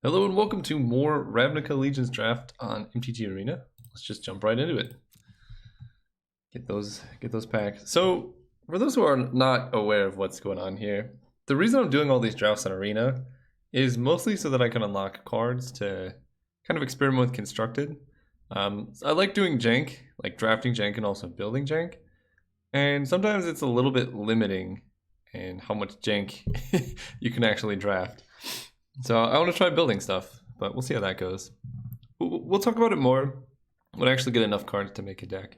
Hello and welcome to more Ravnica Allegiance draft on MTG Arena. Let's just jump right into it. Get those packs. So, for those who are not aware of what's going on here, the reason I'm doing all these drafts on Arena is mostly so that I can unlock cards to kind of experiment with constructed. I like doing jank, like drafting jank and also building jank. And sometimes it's a little bit limiting in how much jank you can actually draft. So I want to try building stuff, but we'll see how that goes. We'll talk about it more when I actually get enough cards to make a deck.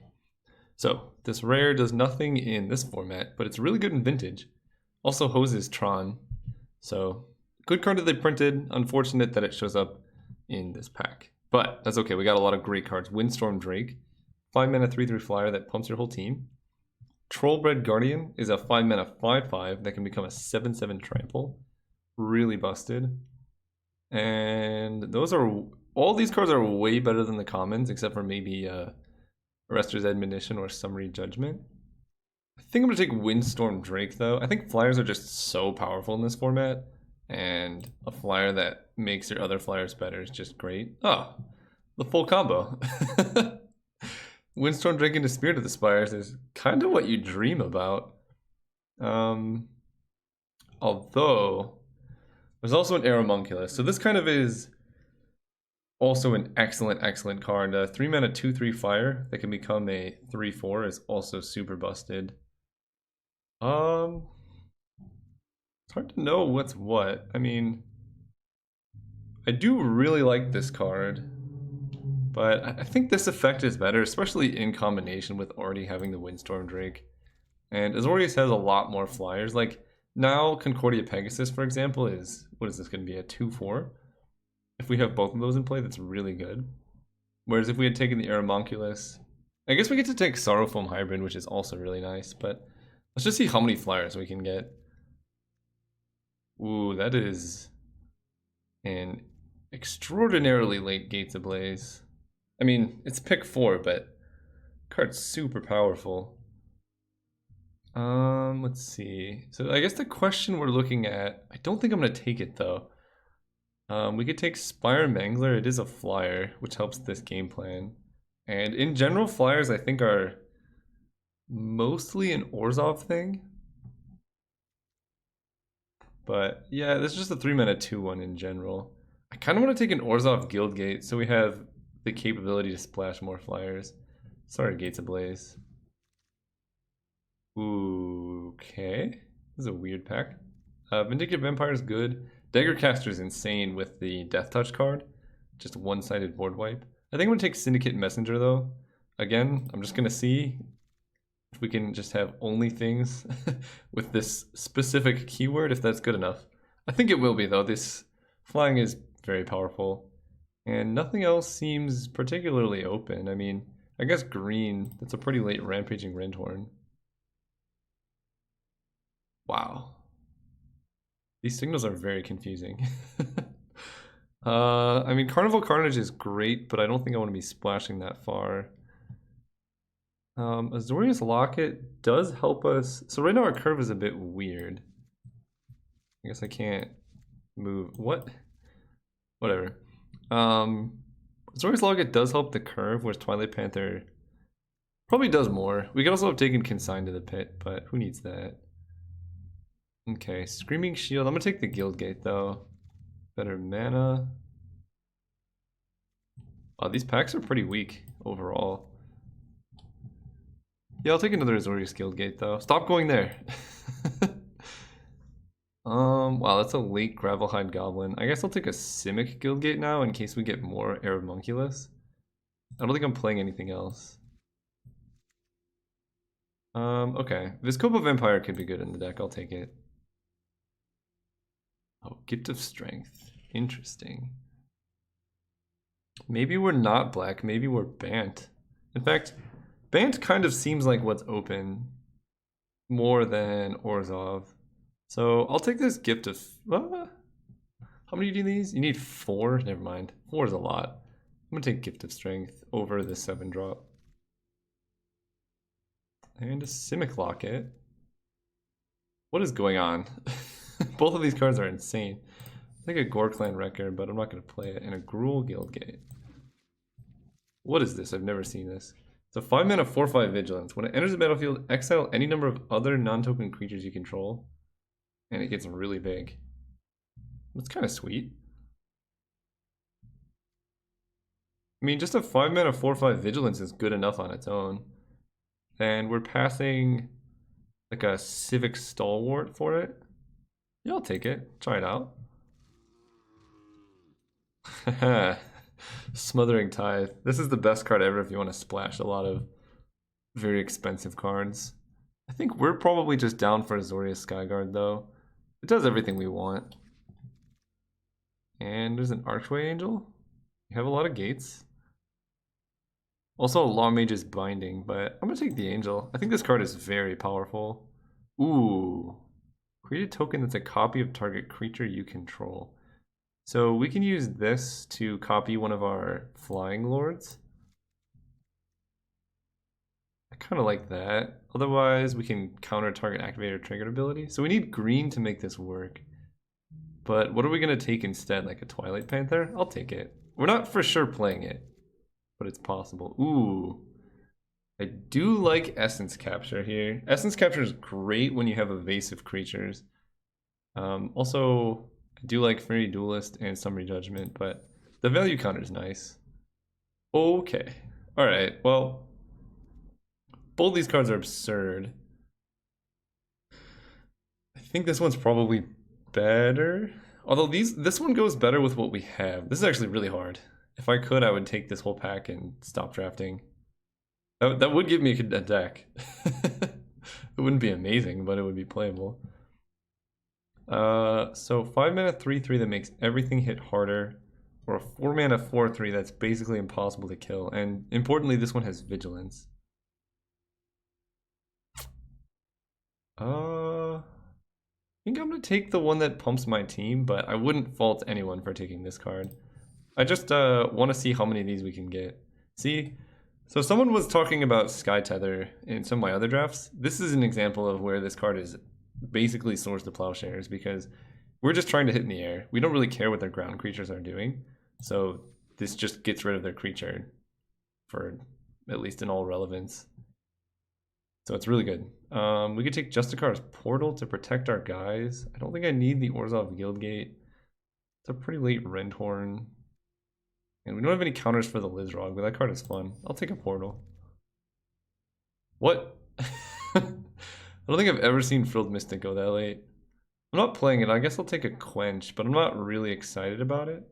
So this rare does nothing in this format, but it's really good in Vintage. Also hoses Tron. So good card that they printed. Unfortunate that it shows up in this pack. But that's okay, we got a lot of great cards. Windstorm Drake, 5 mana 3/3 flyer that pumps your whole team. Trollbred Guardian is a 5 mana 5/5 that can become a 7/7 trample. Really busted. And those are all these cards are way better than the commons, except for maybe Arrester's Admonition or Summary Judgment. I think I'm gonna take Windstorm Drake though. I think flyers are just so powerful in this format, and a flyer that makes your other flyers better is just great. Oh, the full combo. Windstorm Drake into Spirit of the Spires is kind of what you dream about. Although there's also an Aeromunculus. So this kind of is also an excellent card. 3 mana 2/3 fire that can become a 3/4 is also super busted. It's hard to know what's what. I mean, I do really like this card, but I think this effect is better, especially in combination with already having the Windstorm Drake. And Azorius has a lot more flyers. Like, now Concordia Pegasus, for example, is, what is this going to be, a 2/4? If we have both of those in play, that's really good. Whereas if we had taken the Aeromunculus, I guess we get to take Sorrowfoam Hybrid, which is also really nice, but let's just see how many flyers we can get. Ooh, that is an extraordinarily late Gates Ablaze. I mean, it's pick 4, but card's super powerful. Let's see. So I guess the question we're looking at, I don't think I'm gonna take it though. We could take Spire Mangler. It is a flyer, which helps this game plan. And in general, flyers I think are mostly an Orzhov thing. But yeah, this is just a 3 mana 2/1 in general. I kind of want to take an Orzhov Guildgate so we have the capability to splash more flyers. Sorry, Gates Ablaze. Ooh, okay. This is a weird pack. Vindictive Vampire is good. Daggercaster is insane with the Death Touch card. Just a one-sided board wipe. I think I'm going to take Syndicate Messenger though. Again, I'm just going to see if we can just have only things with this specific keyword, if that's good enough. I think it will be though. This flying is very powerful. And nothing else seems particularly open. I mean, I guess green, that's a pretty late Rampaging Rendhorn. Wow. These signals are very confusing. I mean, Carnival Carnage is great, but I don't think I want to be splashing that far. Azorius Locket does help us. So right now our curve is a bit weird. I guess I can't move. What? Whatever. Azorius Locket does help the curve, whereas Twilight Panther probably does more. We could also have taken Consign to the Pit, but who needs that? Okay, Screaming Shield. I'm gonna take the Guildgate though. Better mana. Wow, these packs are pretty weak overall. Yeah, I'll take another Azorius Guildgate though. Stop going there. Wow, that's a late Gravelhide Goblin. I guess I'll take a Simic Guildgate now in case we get more Aeromunculus. I don't think I'm playing anything else. Okay. Viscopa Vampire could be good in the deck. I'll take it. Oh, Gift of Strength. Interesting. Maybe we're not black. Maybe we're Bant. In fact, Bant kind of seems like what's open more than Orzhov. So I'll take this Gift of... How many do you need these? You need 4? Never mind. 4 is a lot. I'm going to take Gift of Strength over the 7-drop. And a Simic Locket. What is going on? Both of these cards are insane. like a Gore Clan Wrecker, but I'm not going to play it. And a Gruul Guildgate. What is this? I've never seen this. It's a 5-mana 4/5 Vigilance. When it enters the battlefield, exile any number of other non-token creatures you control. And it gets really big. That's kind of sweet. I mean, just a 5-mana 4/5 Vigilance is good enough on its own. And we're passing like a Civic Stalwart for it. Yeah, I'll take it. Try it out. Smothering Tithe. This is the best card ever if you want to splash a lot of very expensive cards. I think we're probably just down for Azorius Skyguard though. It does everything we want. And there's an Archway Angel. You have a lot of gates. Also a Law Mage's Binding, but I'm gonna take the Angel. I think this card is very powerful. Ooh. Create a token that's a copy of target creature you control. So we can use this to copy one of our Flying Lords. I kind of like that. Otherwise, we can counter target activator triggered ability. So we need green to make this work. But what are we going to take instead? Like a Twilight Panther? I'll take it. We're not for sure playing it, but it's possible. Ooh. I do like Essence Capture here. Essence Capture is great when you have evasive creatures. Also, I do like Fairy Duelist and Summary Judgment, but the value counter is nice. Okay. Alright, well, both these cards are absurd. I think this one's probably better. Although this one goes better with what we have. This is actually really hard. If I could, I would take this whole pack and stop drafting. That would give me a deck. It wouldn't be amazing, but it would be playable. So 5-mana 3/3 that makes everything hit harder, or a 4-mana 4/3 that's basically impossible to kill. And importantly, this one has Vigilance. I think I'm gonna take the one that pumps my team, but I wouldn't fault anyone for taking this card. I just want to see how many of these we can get. See? So someone was talking about Sky Tether in some of my other drafts. This is an example of where this card is basically Swords to Plowshares, because we're just trying to hit in the air. We don't really care what their ground creatures are doing. So this just gets rid of their creature for at least in all relevance. So it's really good. We could take Justicar's Portal to protect our guys. I don't think I need the Orzhov Guildgate. It's a pretty late Rendhorn. And we don't have any counters for the Lizrog, but that card is fun. I'll take a Portal. What? I don't think I've ever seen Frilled Mystic go that late. I'm not playing it. I guess I'll take a Quench, but I'm not really excited about it.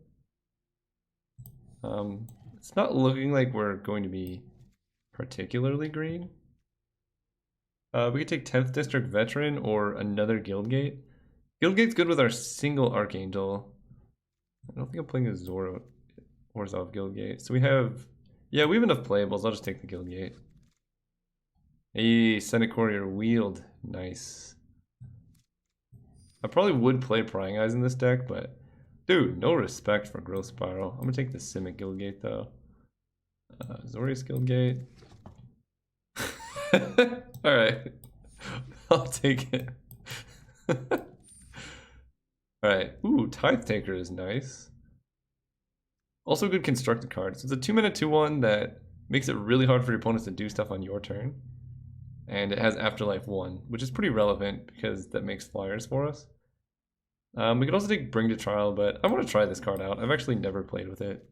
It's not looking like we're going to be particularly green. We could take 10th District Veteran or another Guildgate. Guildgate's good with our single Archangel. I don't think I'm playing a Orzhov Guildgate. So we have... Yeah, we have enough playables. I'll just take the Guildgate. Hey, Senate Courier Wield. Nice. I probably would play Prying Eyes in this deck, but... Dude, no respect for Growth Spiral. I'm gonna take the Simic Guildgate, though. Azorius Guildgate. Alright. I'll take it. Alright. Ooh, Tithe Taker is nice. Also a good constructed card. So it's a 2-mana 2/1 that makes it really hard for your opponents to do stuff on your turn. And it has Afterlife 1, which is pretty relevant because that makes flyers for us. We could also take Bring to Trial, but I want to try this card out. I've actually never played with it.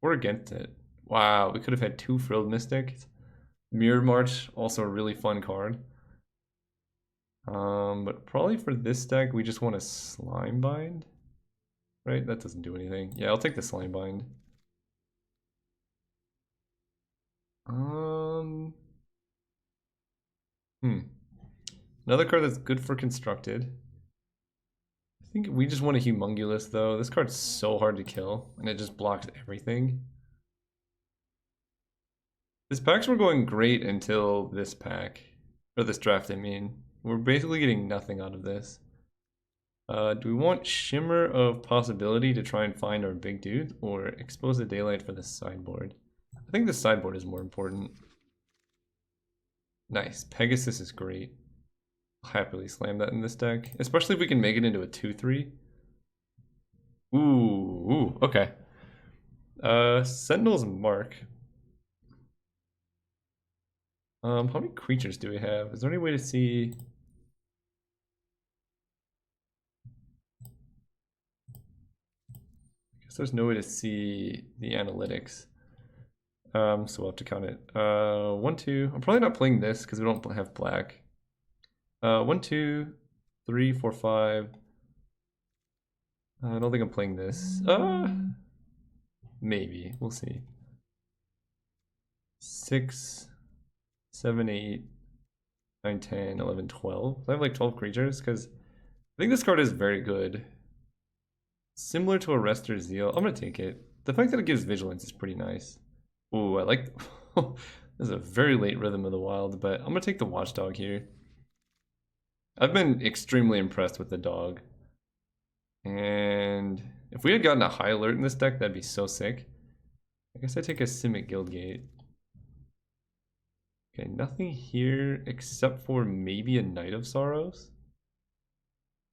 We're against it. Wow, we could have had 2 Frilled Mystics. Mirror March, also a really fun card. But probably for this deck, we just want a Slime Bind. Right? That doesn't do anything. Yeah, I'll take the Slime Bind. Another card that's good for constructed. I think we just want a Humongulus, though. This card's so hard to kill, and it just blocks everything. This packs were going great until this pack. Or this draft, I mean. We're basically getting nothing out of this. Do we want Shimmer of Possibility to try and find our big dude, or Expose the Daylight for the sideboard? I think the sideboard is more important. Nice. Pegasus is great. I'll happily slam that in this deck, especially if we can make it into a 2/3. Ooh, okay. Sentinel's Mark. How many creatures do we have? Is there any way to see? I guess there's no way to see the analytics. So we'll have to count it. 1, 2. I'm probably not playing this because we don't have black. 1, 2, 3, 4, 5. I don't think I'm playing this. Maybe. We'll see. 6, 7, 8, 9, 10, 11, 12. I have like 12 creatures because I think this card is very good. Similar to Arrestor's Zeal. I'm going to take it. The fact that it gives Vigilance is pretty nice. Ooh, I like... This is a very late Rhythm of the Wild, but I'm going to take the Watchdog here. I've been extremely impressed with the dog. And if we had gotten a high alert in this deck, that'd be so sick. I guess I take a Simic Guildgate. Okay, nothing here except for maybe a Knight of Sorrows.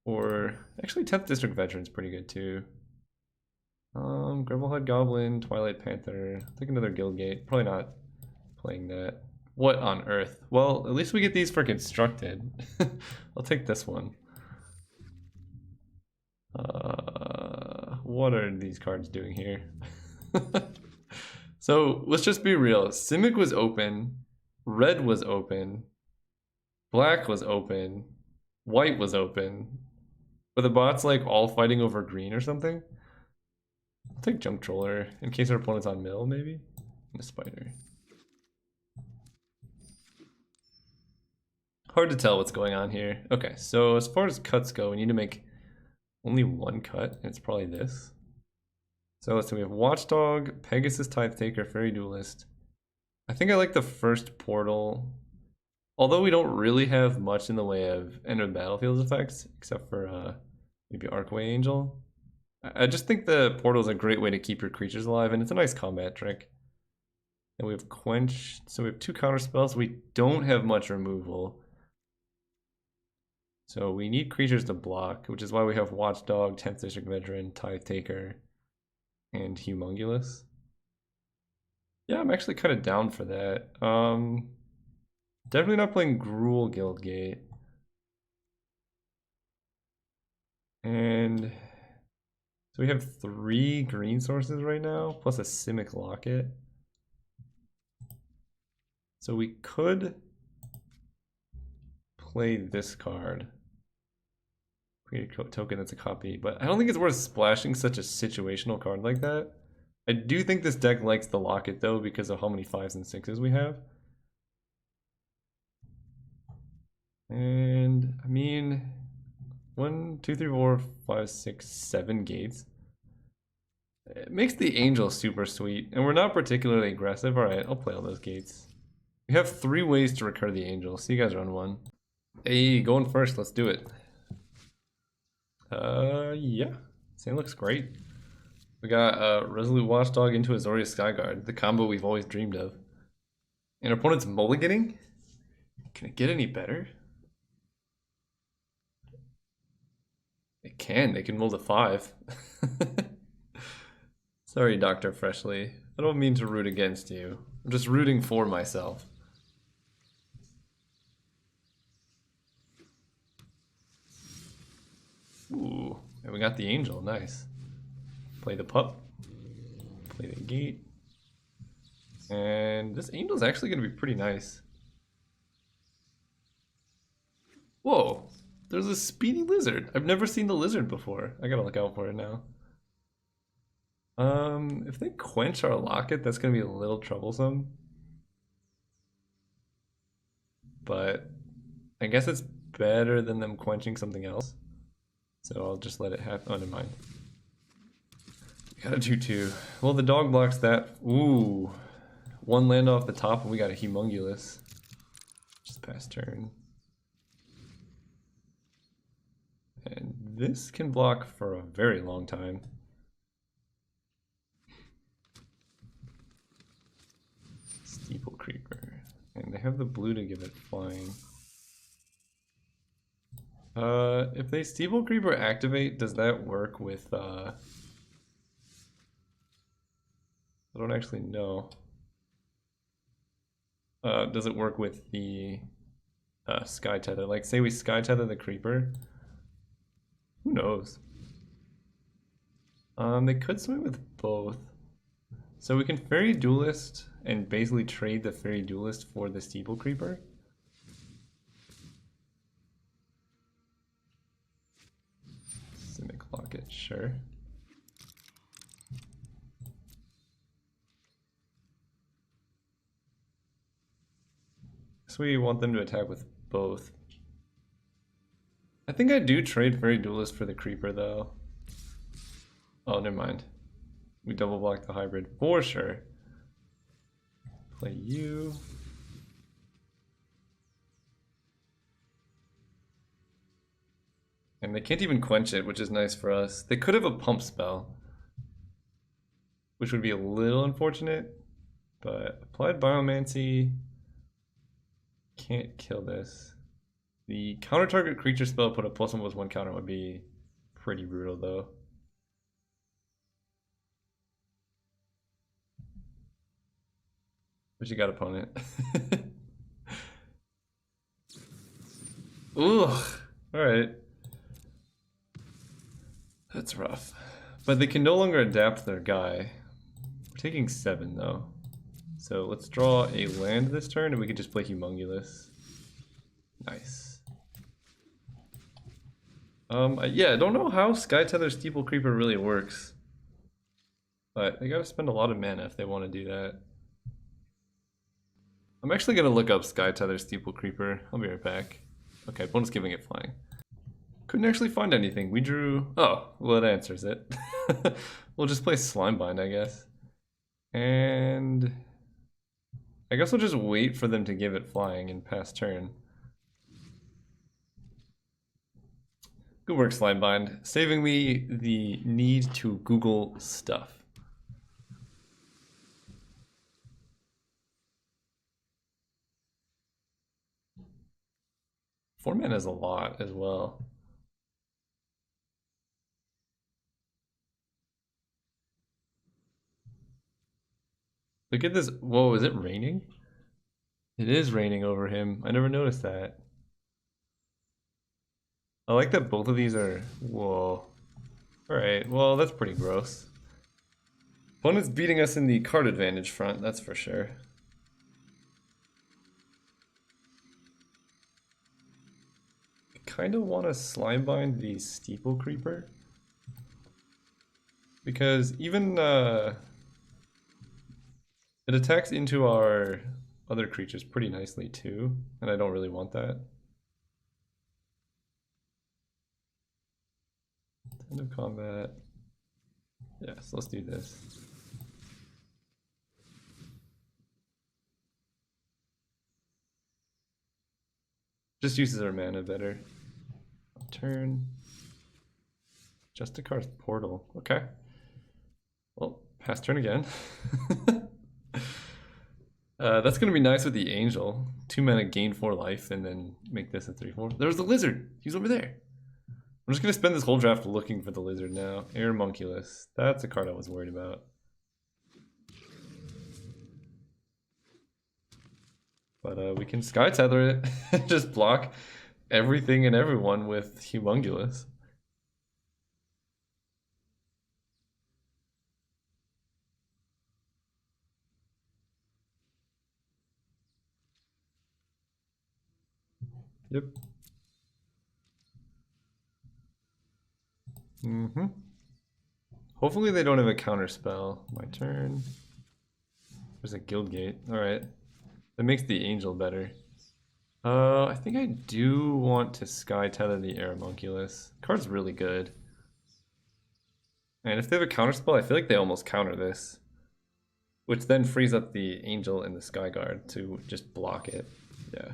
Or actually 10th District Veteran's pretty good too. Gribblehead Goblin, Twilight Panther. Take another Guildgate. Probably not playing that. What on earth? Well, at least we get these for constructed. I'll take this one. What are these cards doing here? So let's just be real. Simic was open, red was open, black was open, white was open. But the bots like all fighting over green or something? I'll take Junk Troller in case our opponent's on mill, maybe? And a Spider. Hard to tell what's going on here. Okay, so as far as cuts go, we need to make only one cut, and it's probably this. So let's see, we have Watchdog, Pegasus Tithe Taker, Fairy Duelist. I think I like the first Portal. Although we don't really have much in the way of end of battlefield effects, except for maybe Archway Angel. I just think the Portal is a great way to keep your creatures alive, and it's a nice combat trick. And we have Quench, so we have 2 counter spells. We don't have much removal. So we need creatures to block, which is why we have Watchdog, 10th District Veteran, Tithe Taker, and Humongulous. Yeah, I'm actually kind of down for that. Definitely not playing Gruul Guildgate. And so we have 3 green sources right now, plus a Simic Locket. So we could play this card. Create a token that's a copy, but I don't think it's worth splashing such a situational card like that. I do think this deck likes the Locket though because of how many 5s and 6s we have. And I mean, 1, 2, 3, 4, 5, 6, 7 gates. It makes the Angel super sweet, and we're not particularly aggressive. Alright, I'll play all those gates. We have 3 ways to recur the Angel. See you guys run one. Hey, going first, let's do it. Yeah. Sand looks great. We got Resolute Watchdog into Azorius Skyguard, the combo we've always dreamed of. And our opponent's mulliganing? Can it get any better? It can. They can mold a 5. Sorry, Dr. Freshly. I don't mean to root against you. I'm just rooting for myself. Ooh, and we got the Angel. Nice. Play the pup. Play the gate. And this Angel's actually going to be pretty nice. Whoa. There's a speedy lizard. I've never seen the lizard before. I gotta look out for it now. If they quench our Locket, that's gonna be a little troublesome. But I guess it's better than them quenching something else. So I'll just let it happen. Oh, never mind. We got a 2/2. Well, the dog blocks that. Ooh. 1 land off the top and we got a Humongulous. Just past turn. And this can block for a very long time. Steeple Creeper. And they have the blue to give it flying. If they Steeple Creeper activate, does that work with I don't actually know. Does it work with the sky tether? Like, say we sky tether the creeper. Who knows? They could swing with both. So we can Fairy Duelist and basically trade the Fairy Duelist for the Steeple Creeper. Simic Locket, sure. So we want them to attack with both. I think I do trade Fairy Duelist for the Creeper though. Oh, never mind. We double block the hybrid for sure. Play you. And they can't even quench it, which is nice for us. They could have a pump spell, which would be a little unfortunate, but applied Biomancy can't kill this. The counter target creature spell put a +1/+1 counter would be pretty brutal though. But you got opponent. Ooh, alright. That's rough. But they can no longer adapt their guy. We're taking 7 though. So let's draw a land this turn and we can just play Humongulous. Nice. Yeah, I don't know how Sky Tether Steeple Creeper really works. But they gotta spend a lot of mana if they want to do that. I'm actually gonna look up Sky Tether Steeple Creeper. I'll be right back. Okay, bonus giving it flying. Couldn't actually find anything. We drew... Oh, well that answers it. We'll just play Slimebind, I guess. And... I guess we'll just wait for them to give it flying and pass turn. Good work, Slimebind. Saving me the need to Google stuff. 4 mana is a lot as well. Look at this. Whoa, is it raining? It is raining over him. I never noticed that. I like that both of these are... Whoa. Alright, well that's pretty gross. Opponent's beating us in the card advantage front, that's for sure. Kind of want to Slimebind the Steeple Creeper, because even it attacks into our other creatures pretty nicely too, and I don't really want that. End of combat. Yes, let's do this. Just uses our mana better. Turn. Justicar's Portal. Okay. Well, pass turn again. That's gonna be nice with the Angel. 2 mana, gain 4 life, and then make this a 3/4. There's the Lizard! He's over there! I'm just gonna spend this whole draft looking for the Lizard now. Airmunculus. That's a card I was worried about. But we can Sky Tether it and just block everything and everyone with Humongulous. Yep. Hopefully they don't have a counter spell. My turn. There's a Guildgate. Alright. That makes the Angel better. I think I do want to Sky Tether the Airmunculus. Card's really good. And if they have a counter spell, I feel like they almost counter this. Which then frees up the Angel and the Skyguard to just block it. Yeah.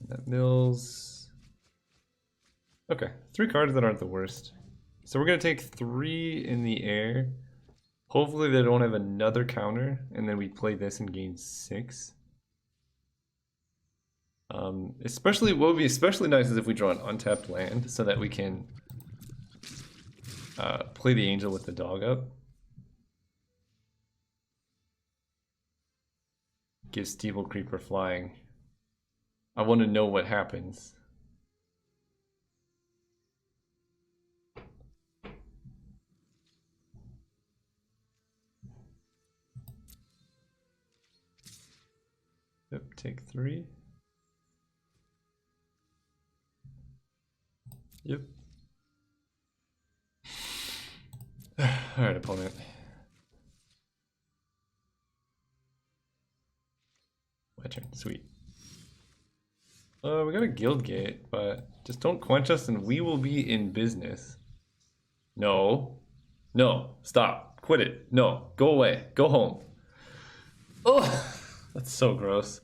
That mills. Okay, 3 cards that aren't the worst. So we're gonna take 3 in the air. Hopefully they don't have another counter, and then we play this and gain 6. Especially, what would be especially nice is if we draw an untapped land so that we can play the Angel with the dog up. give Steeple Creeper flying. I want to know what happens. Yep, take 3. Yep. Alright, opponent. My turn. Sweet. We got a guild gate, but just don't quench us and we will be in business. No. No. Stop. Quit it. No. Go away. Go home. Oh, that's so gross.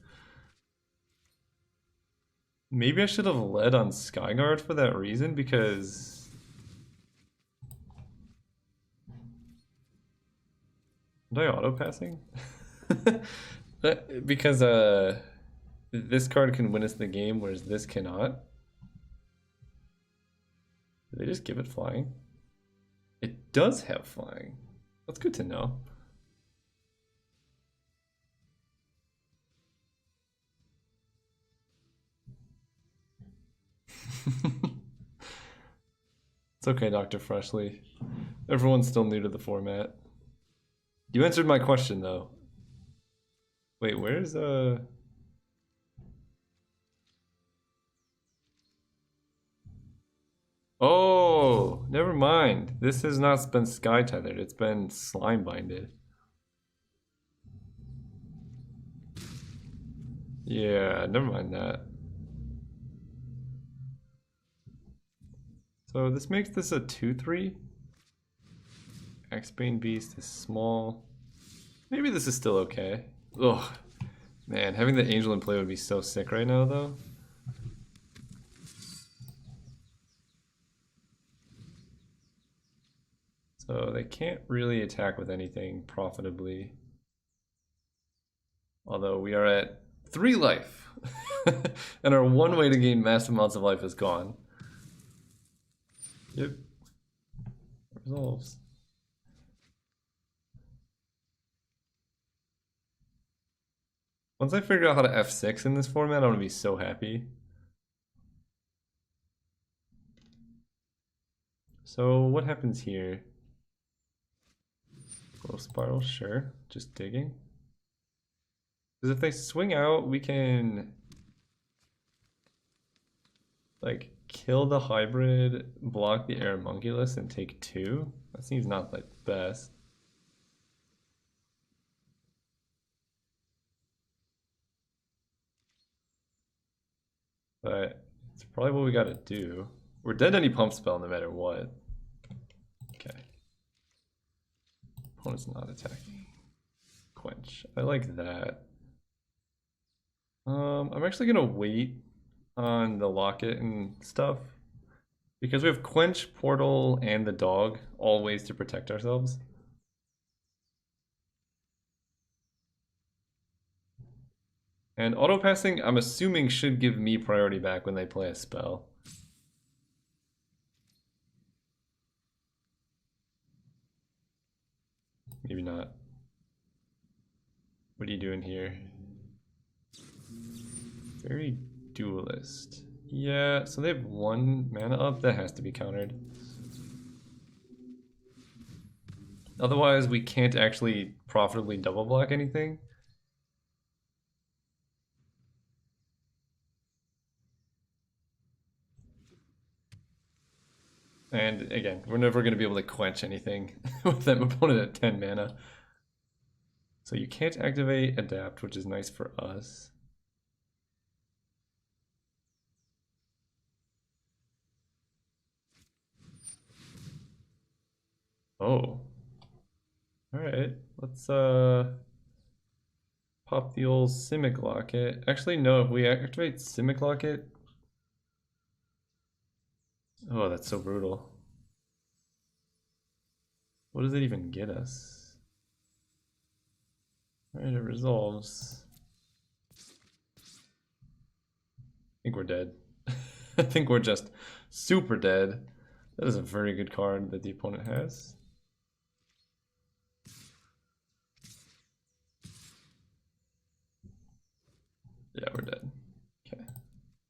Maybe I should have led on Skyguard for that reason, because... Am I auto-passing? Because this card can win us the game, whereas this cannot. Did they just give it flying? It does have flying. That's good to know. It's okay, Dr. Freshly. Everyone's still new to the format. You answered my question, though. Wait, where's Oh, never mind. This has not been sky tethered. It's been slime binded. Yeah, never mind that. So this makes this a 2/3. Axebane Beast is small. Maybe this is still okay. Ugh. Man, having the Angel in play would be so sick right now, though. So they can't really attack with anything profitably. Although we are at 3 life. And our one way to gain massive amounts of life is gone. Yep. Resolves. Once I figure out how to F6 in this format, I'm gonna be so happy. So what happens here? Growth Spiral, sure. Just digging. Because if they swing out, we can like kill the hybrid, block the Aeromunculus, and take 2. That seems not like the best. But it's probably what we gotta do. We're dead to any pump spell no matter what. Okay. Opponent's not attacking. Quench. I like that. I'm actually gonna wait on the locket and stuff, because we have Quench, Portal, and the dog, all ways to protect ourselves. And auto passing, I'm assuming, should give me priority back when they play a spell. Maybe not. What are you doing here? Very duelist. Yeah, so they have 1 mana up. That has to be countered. Otherwise, we can't actually profitably double block anything. And again, we're never going to be able to quench anything with that opponent at 10 mana. So you can't activate Adapt, which is nice for us. Oh. Alright, let's pop the old Simic Locket. Actually, no, if we activate Simic Locket... Oh, that's so brutal. What does it even get us? Alright, it resolves. I think we're dead. I think we're just super dead. That is a very good card that the opponent has. Yeah, we're dead. Okay.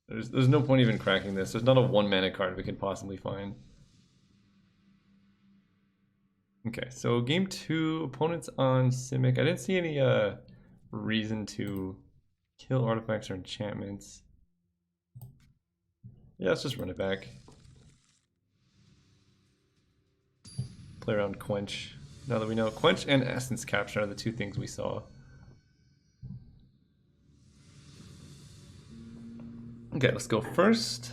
There's no point even cracking this. There's not a 1 mana card we could possibly find. Okay, so game 2, opponents on Simic. I didn't see any reason to kill artifacts or enchantments. Yeah, let's just run it back. Play around Quench. Now that we know Quench and Essence Capture are the two things we saw. Okay, let's go first.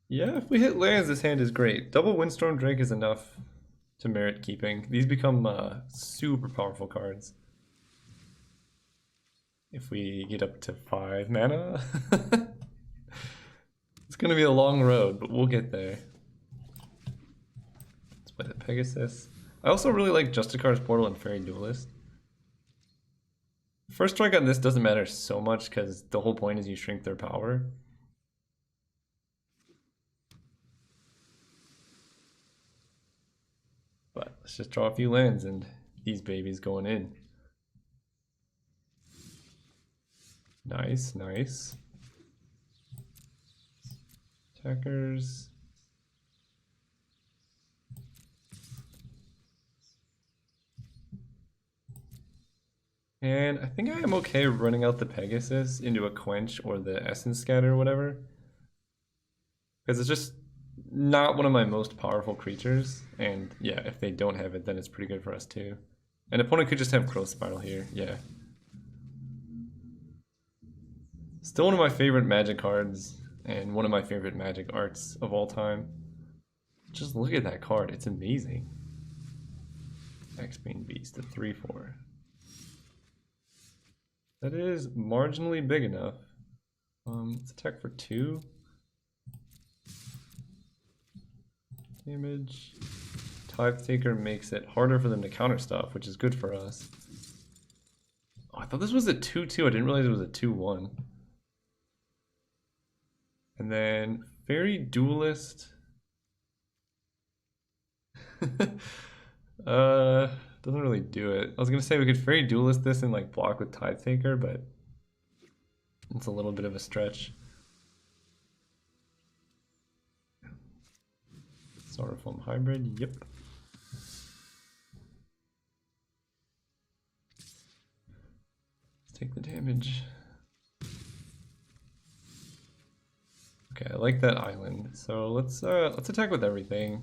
Yeah, if we hit lands, this hand is great. Double Windstorm Drake is enough to merit keeping. These become super powerful cards. If we get up to 5 mana. It's gonna be a long road, but we'll get there. Let's play the Pegasus. I also really like Justicar's Portal and Fairy Duelist. First strike on this doesn't matter so much because the whole point is you shrink their power. But let's just draw a few lands and these babies going in. Nice, nice. Attackers. And I think I am okay running out the Pegasus into a Quench or the Essence Scatter or whatever. Because it's just not one of my most powerful creatures. And yeah, if they don't have it, then it's pretty good for us too. An opponent could just have Growth Spiral here, yeah. Still one of my favorite Magic cards and one of my favorite Magic arts of all time. Just look at that card, it's amazing. X-Bane Beast, a 3/4. That is marginally big enough. Let's attack for 2. Damage. Tithe Taker makes it harder for them to counter stuff, which is good for us. Oh, I thought this was a 2/2. I didn't realize it was a 2/1. And then Fairy Duelist. Doesn't really do it. I was gonna say we could Fairy Duelist this and like block with Tithe Taker, but it's a little bit of a stretch. Sorrowful Hybrid, yep. Let's take the damage. Okay, I like that island. So let's attack with everything.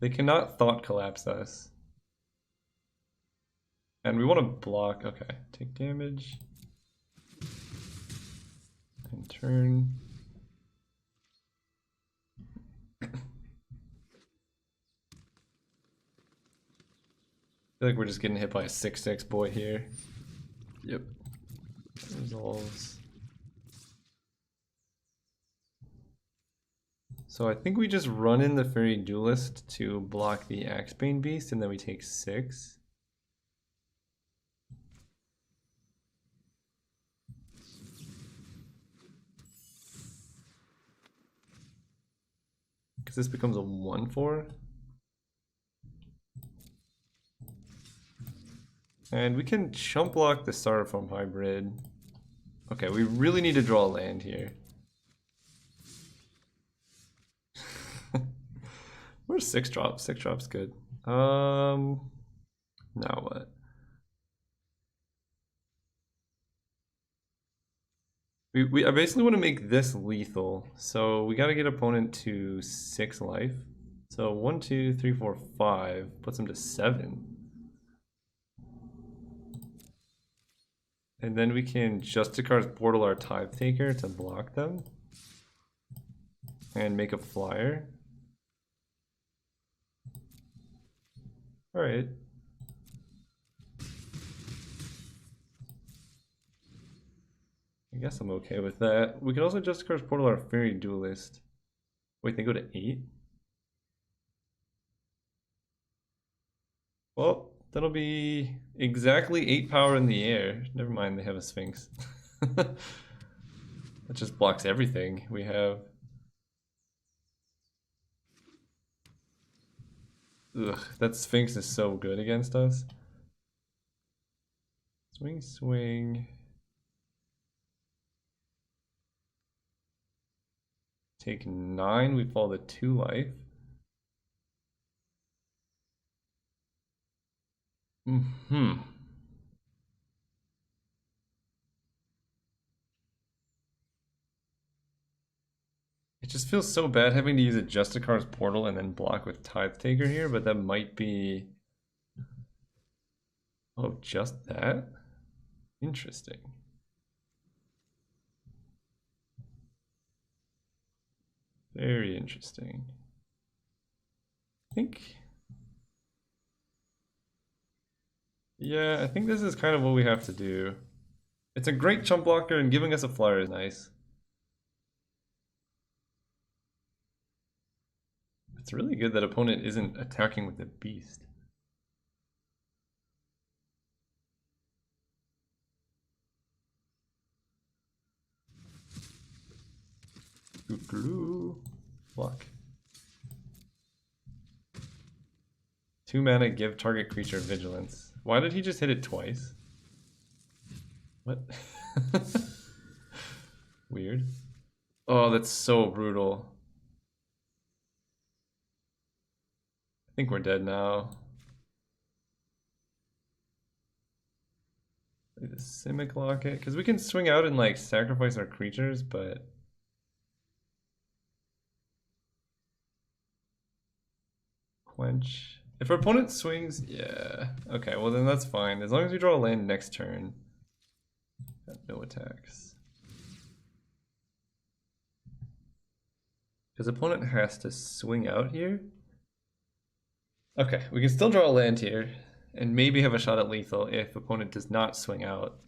They cannot Thought Collapse us. And we want to block. Okay, take damage. And turn. I feel like we're just getting hit by a 6/6 boy here. Yep. Resolves. So I think we just run in the Fairy Duelist to block the Axebane Beast, and then we take 6. Because this becomes a 1/4. And we can chump block the Styrofoam Hybrid. Okay, we really need to draw a land here. Where's 6-drop? 6-drop's good. Now what? I basically want to make this lethal, so we got to get opponent to 6 life. So 1, 2, 3, 4, 5 puts him to 7. And then we can Justicar's Portal our Tithe Taker to block them. And make a flyer. Alright. I guess I'm okay with that. We could also Justicar's Portal our Fairy Duelist. Wait, they go to 8? Well, that'll be exactly 8 power in the air. Never mind, they have a Sphinx. That just blocks everything we have. Ugh, that Sphinx is so good against us. Swing, swing. Take 9, we fall to 2 life. Mm-hmm. It just feels so bad having to use a Justicar's Portal and then block with Tithe Taker here, but that might be... Oh, just that? Interesting. Very interesting. I think... Yeah, I think this is kind of what we have to do. It's a great chump blocker, and giving us a flyer is nice. It's really good that opponent isn't attacking with the beast. Block. 2 mana, give target creature vigilance. Why did he just hit it twice? What? Weird. Oh, that's so brutal. I think we're dead now. Play the Simic Locket, because we can swing out and like sacrifice our creatures, but quench. If our opponent swings, yeah. Okay, well then that's fine. As long as we draw a land next turn. No attacks. Because opponent has to swing out here. Okay, we can still draw a land here, and maybe have a shot at lethal if opponent does not swing out.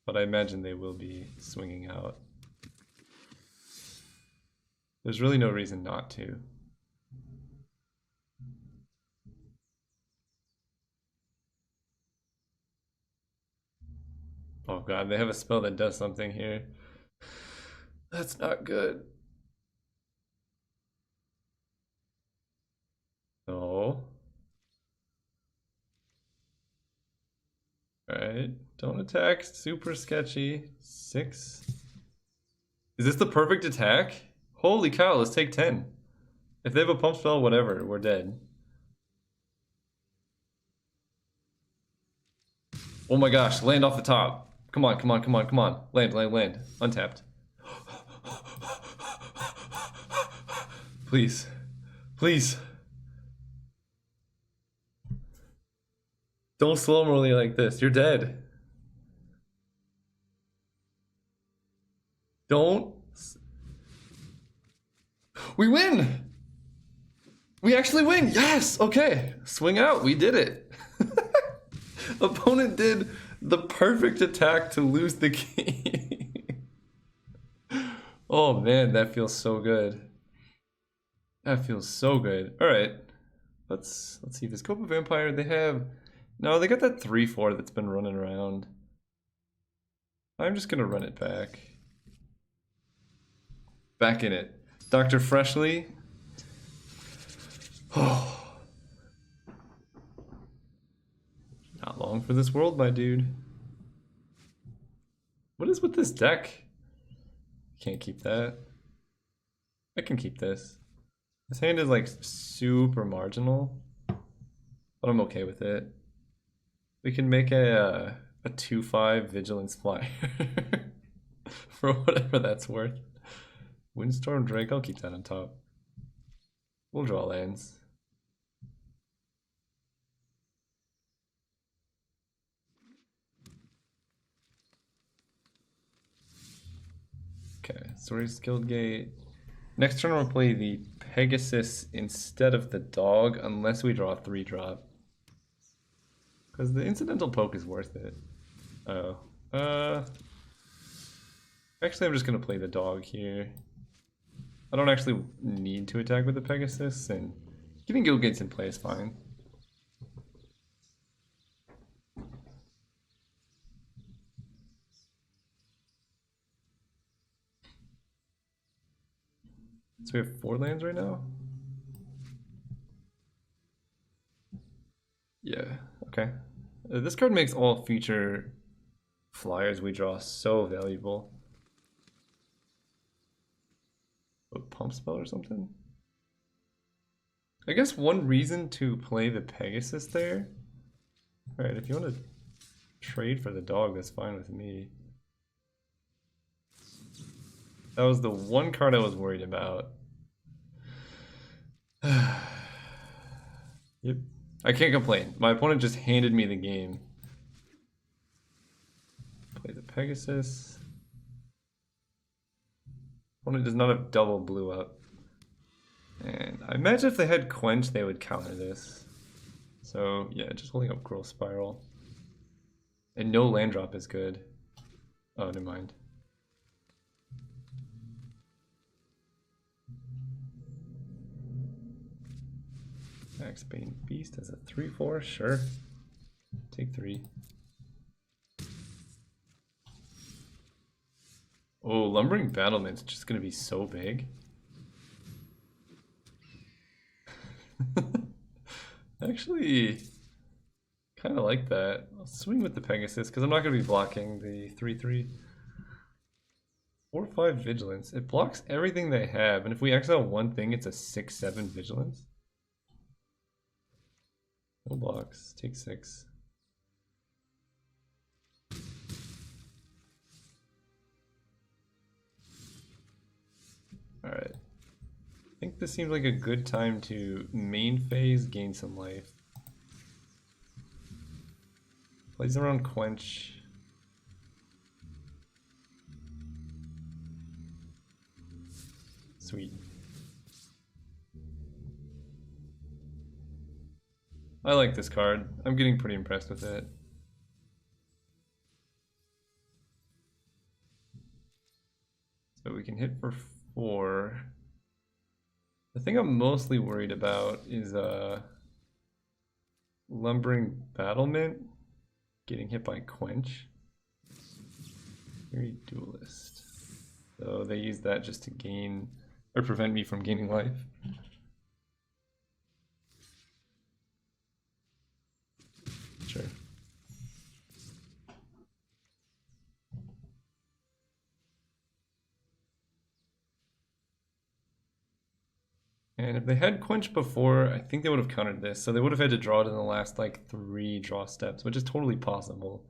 But I imagine they will be swinging out. There's really no reason not to. Oh god, they have a spell that does something here. That's not good. No. Alright, don't attack. Super sketchy. 6. Is this the perfect attack? Holy cow, let's take 10. If they have a pump spell, whatever, we're dead. Oh my gosh, land off the top. Come on, come on, come on, come on. Land, land, land. Untapped. Please. Please. Don't slow roll me like this. You're dead. Don't. We win! We actually win! Yes! Okay. Swing out. We did it. Opponent did the perfect attack to lose the game. Oh man, that feels so good. That feels so good. Alright. Let's see this Copa Vampire. They have... No, they got that 3/4 that's been running around. I'm just gonna run it back. Back in it. Dr. Freshly. Oh. Not long for this world, my dude. What is with this deck? Can't keep that. I can keep this. This hand is like super marginal, but I'm okay with it. We can make a 2/5 Vigilance Flyer for whatever that's worth. Windstorm Drake, I'll keep that on top. We'll draw lands. Okay, Story's Guildgate. Next turn we'll play the Pegasus instead of the dog, unless we draw a 3-drop. Because the incidental poke is worth it. Oh. Actually, I'm just going to play the dog here. I don't actually need to attack with the Pegasus, and keeping Guildgates in play is fine. So we have 4 lands right now? Yeah, okay. This card makes all future flyers we draw so valuable. A pump spell or something? I guess one reason to play the Pegasus there. Alright, if you want to trade for the dog, that's fine with me. That was the one card I was worried about. Yep. I can't complain. My opponent just handed me the game. Play the Pegasus. Opponent does not have double blue up. And I imagine if they had Quench, they would counter this. So yeah, just holding up Growth Spiral. And no land drop is good. Oh, never mind. Max Bane Beast as a 3/4, sure. Take 3. Oh, Lumbering Battlement's just gonna be so big. Actually, kind of like that. I'll swing with the Pegasus because I'm not gonna be blocking the 3/3. 4/5 Vigilance. It blocks everything they have, and if we exile one thing, it's a 6/7 Vigilance. No blocks. Take 6. Alright. I think this seems like a good time to main phase, gain some life. Plays around Quench. Sweet. I like this card. I'm getting pretty impressed with it. So we can hit for 4. The thing I'm mostly worried about is Lumbering Battlement getting hit by Quench. Very Duelist. So they use that just to gain or prevent me from gaining life. Sure. And if they had Quench before, I think they would have countered this. So they would have had to draw it in the last like 3 draw steps, which is totally possible.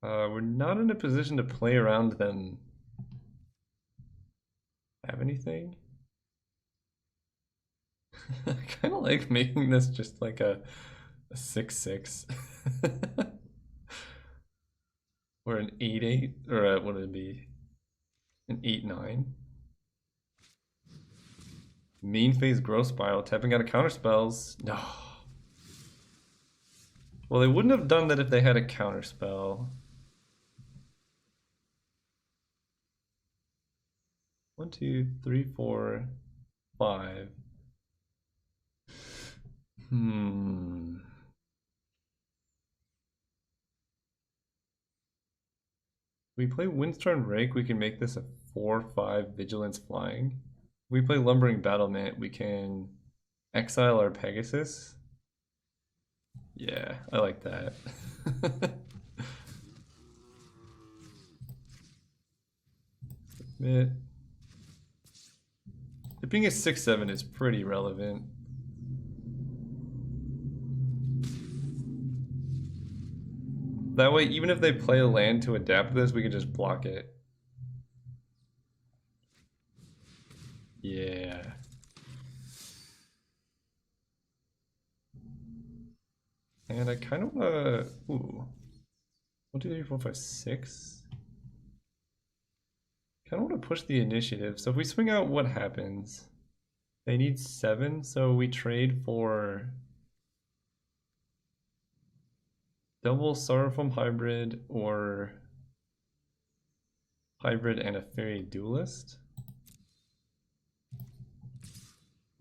We're not in a position to play around them. Have anything? I kind of like making this just like a 6/6. Or an 8/8, or what would it be? An 8/9. Main phase Growth Spiral, tapping out of counter spells. No. Well, they wouldn't have done that if they had a counter spell. 1, 2, 3, 4, 5. We play Windstorm Rake, we can make this a 4/5 Vigilance Flying. If we play Lumbering Battlement, we can exile our Pegasus. Yeah, I like that. Submit. It being a 6/7 is pretty relevant. That way, even if they play a land to adapt to this, we can just block it. Yeah. And I kind of want to... Ooh. 1, 2, 3, 4, 5, 6. Kind of want to push the initiative. So if we swing out, what happens? They need 7, so we trade for double Sorrowful Hybrid or Hybrid and a Fairy Duelist.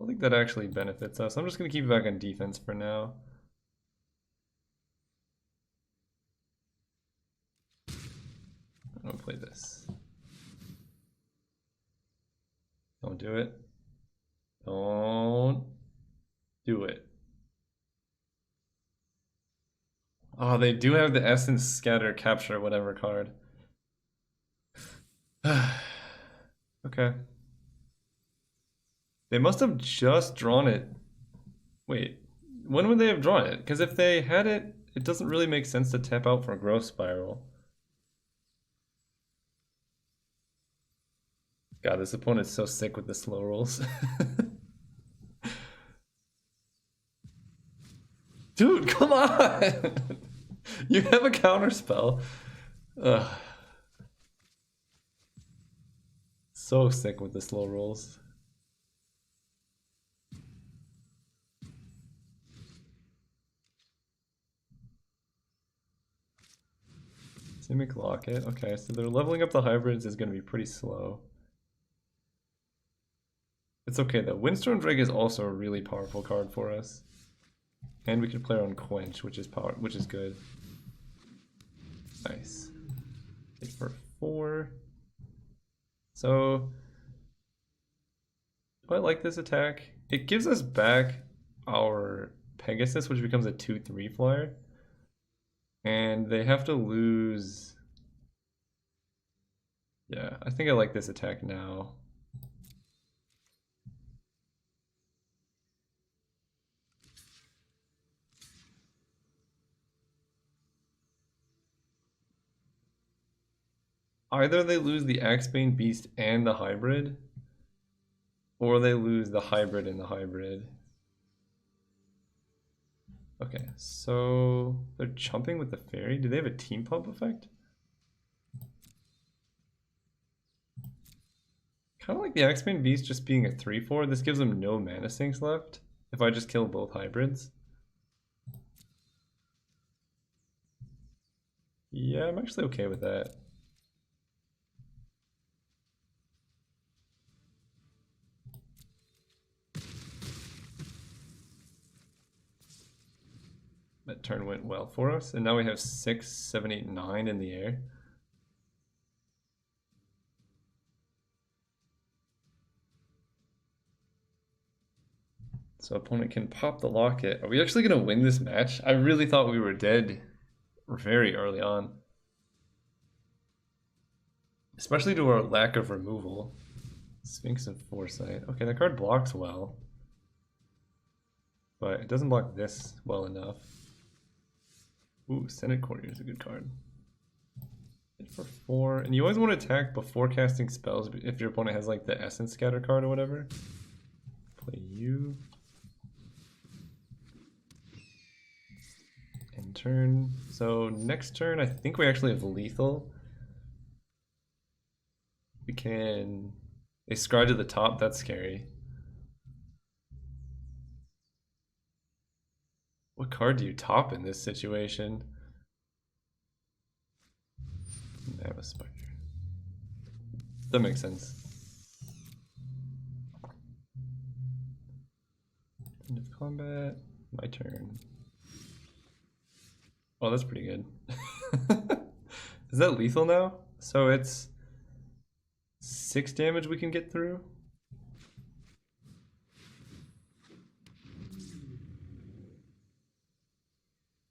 I think that actually benefits us. I'm just going to keep it back on defense for now. Don't do it. Don't do it. Oh, they do have the Essence, Scatter, Capture, whatever card. Okay. They must have just drawn it. Wait, when would they have drawn it? Because if they had it, it doesn't really make sense to tap out for Growth Spiral. God, this opponent's so sick with the slow rolls. Dude, come on! You have a counter spell. Ugh. So sick with the slow rolls. Simic Locket. Okay, so they're leveling up the hybrids is going to be pretty slow. It's okay though. Windstorm Drake is also a really powerful card for us. And we can play on Quench, which is good. Nice. Hit for 4. So do I like this attack? It gives us back our Pegasus, which becomes a 2/3 flyer. And they have to lose. Yeah, I think I like this attack now. Either they lose the Axebane Beast and the hybrid, or they lose the hybrid and the hybrid. Okay, so they're chumping with the fairy. Do they have a team pump effect? Kind of like the Axebane Beast just being a 3/4. This gives them no mana sinks left if I just kill both hybrids. Yeah, I'm actually okay with that. That turn went well for us, and now we have 6, 7, 8, 9 in the air. So opponent can pop the locket. Are we actually going to win this match? I really thought we were dead very early on. Especially to our lack of removal. Sphinx of Foresight. Okay, that card blocks well. But it doesn't block this well enough. Ooh, Senate Courtier is a good card. Hit for 4. And you always want to attack before casting spells if your opponent has like the Essence Scatter card or whatever. Play you. End turn. So next turn, I think we actually have lethal. We can... They scry to the top, that's scary. What card do you top in this situation? I have a spider. That makes sense. End of combat. My turn. Oh, that's pretty good. Is that lethal now? So it's 6 damage we can get through?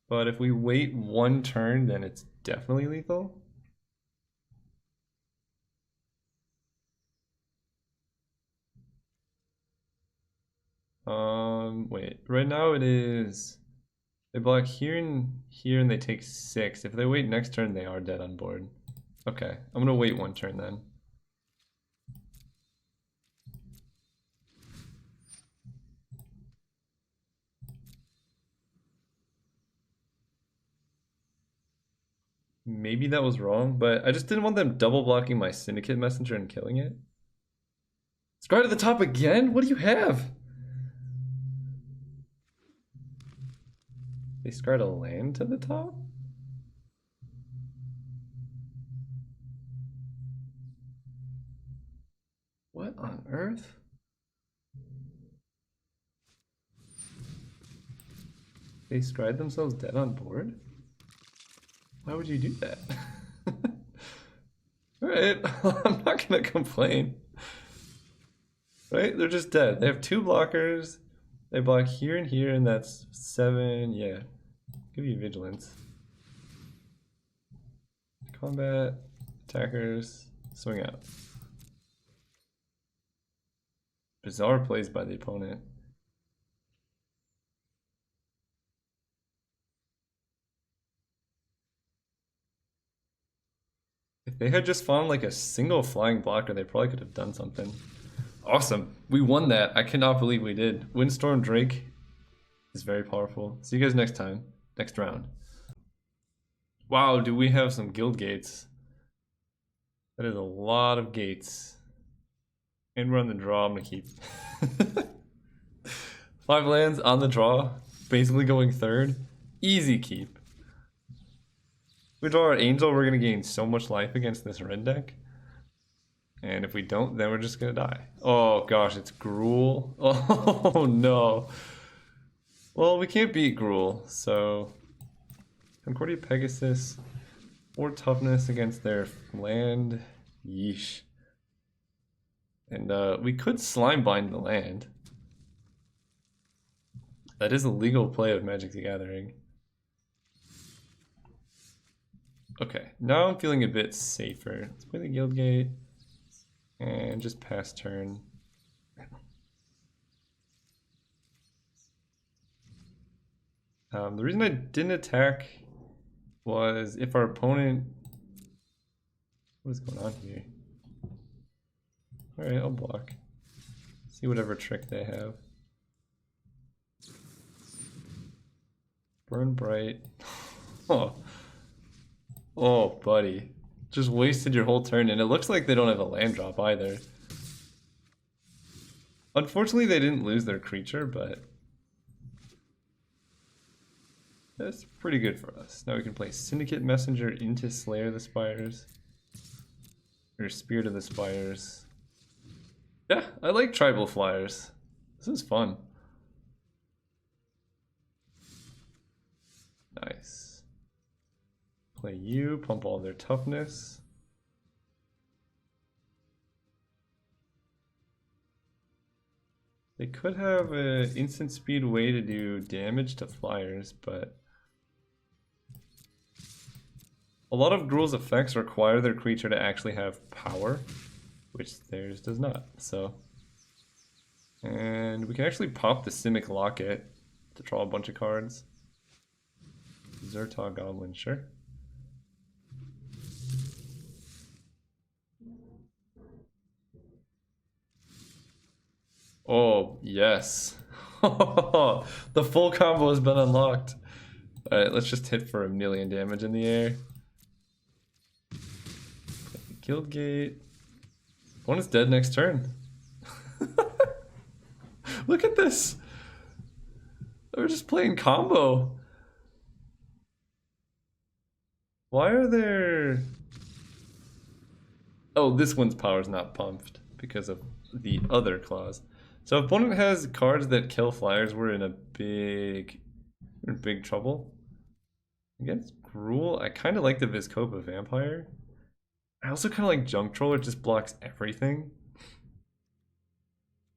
But if we wait 1 turn, then it's definitely lethal. Wait. Right now it is... They block here and they take 6. If they wait next turn, they are dead on board. Okay, I'm gonna wait 1 turn then. Maybe that was wrong, but I just didn't want them double blocking my Syndicate Messenger and killing it. Scry to the top again? What do you have? They scry to land to the top? What on earth? They scried themselves dead on board? Why would you do that? Alright, I'm not gonna complain. Right? They're just dead. They have 2 blockers. They block here and here, and that's 7. Yeah. Give you vigilance. Combat, attackers, swing out. Bizarre plays by the opponent. If they had just found like a single flying blocker, they probably could have done something. Awesome. We won that. I cannot believe we did. Windstorm Drake is very powerful. See you guys next time. Next round. Wow, do we have some guild gates? That is a lot of gates. And we're on the draw. I'm gonna keep 5 lands on the draw, basically going third. Easy keep. We draw our Angel, we're gonna gain so much life against this red deck. And if we don't, then we're just gonna die. Oh gosh, it's Gruul. Oh no. Well, we can't beat Gruul, so Concordia Pegasus or toughness against their land. Yeesh. And we could slime bind the land. That is a legal play of Magic the Gathering. Okay, now I'm feeling a bit safer. Let's play the Guild Gate and just pass turn. The reason I didn't attack was if our opponent... What is going on here? Alright, I'll block. See whatever trick they have. Burn Bright. Oh. Oh, buddy. Just wasted your whole turn, and it looks like they don't have a land drop either. Unfortunately, they didn't lose their creature, but that's pretty good for us. Now we can play Syndicate Messenger into Slayer of the Spires. Or Spirit of the Spires. Yeah, I like Tribal Flyers. This is fun. Nice. Play you, pump all their toughness. They could have an instant speed way to do damage to flyers, but a lot of Gruul's effects require their creature to actually have power, which theirs does not. So, and we can actually pop the Simic Locket to draw a bunch of cards. Zertog Goblin, sure. Oh, yes. The full combo has been unlocked. Alright, let's just hit for 1,000,000 damage in the air. Guild Gate. One is dead next turn. Look at this. We're just playing combo. Why are there... Oh, this one's power is not pumped because of the other clause. So if opponent has cards that kill flyers, we're in big trouble. Against Gruul, I kind of like the Vizkopa Vampire. I also kind of like Junk Troller, it just blocks everything.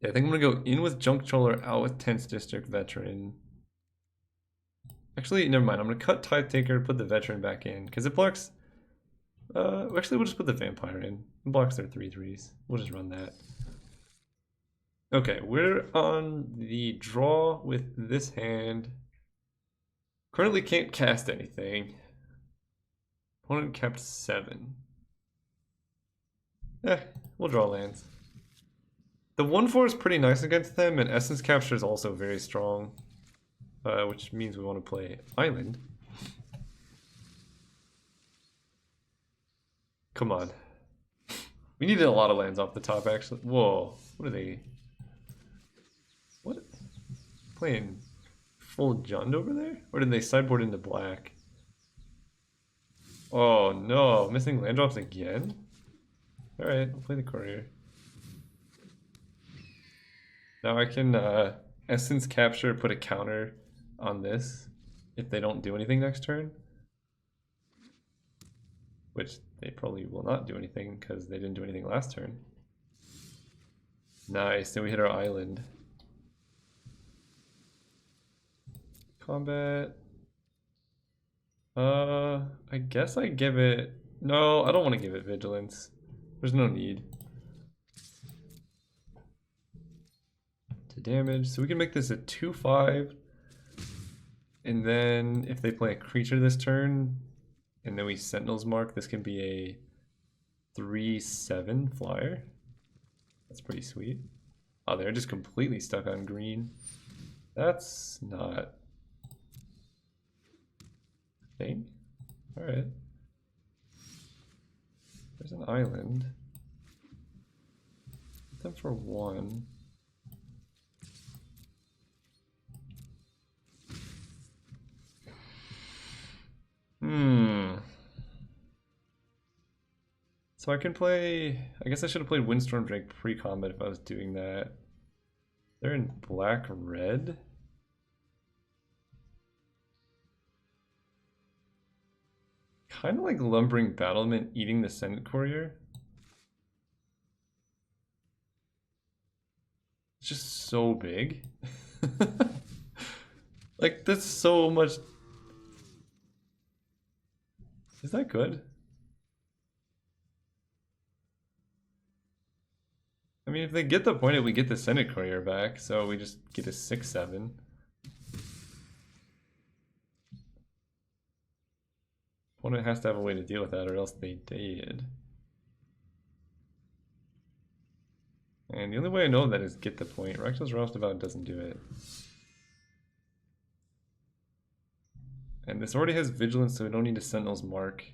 Yeah, I think I'm going to go in with Junk Troller, out with 10th District Veteran. Actually, never mind. I'm going to cut Tithe Taker, put the Veteran back in, because it blocks... actually, we'll just put the Vampire in. It blocks their 3/3s. We'll just run that. Okay, we're on the draw with this hand. Currently can't cast anything. Opponent kept 7. We'll draw lands. The 1/4 is pretty nice against them, and Essence Capture is also very strong. Which means we want to play Island. Come on. We needed a lot of lands off the top, actually. Whoa, what are they? What? Playing full Jund over there? Or did they sideboard into black? Oh no, missing land drops again? Alright, I'll play the Courier. Now I can Essence Capture, put a counter on this if they don't do anything next turn. Which they probably will not do anything because they didn't do anything last turn. Nice, then we hit our island. Combat. I guess I give it... No, I don't want to give it vigilance. There's no need. To damage, so we can make this a 2/5. And then if they play a creature this turn, and then we Sentinel's Mark, this can be a 3/7 flyer. That's pretty sweet. Oh, they're just completely stuck on green. That's not a thing. Alright. There's an island. Hit them for 1. So I can play... I guess I should have played Windstorm Drake pre-combat if I was doing that. They're in black-red? Kind of like Lumbering Battlement eating the Senate Courier. It's just so big. Like, that's so much... Is that good? I mean, if they get the point, we get the Senate Courier back, so we just get a 6/7. Opponent has to have a way to deal with that, or else they did. And the only way I know that is get the point. Rakdos Roustabout doesn't do it. And this already has Vigilance, so we don't need a Sentinel's Mark.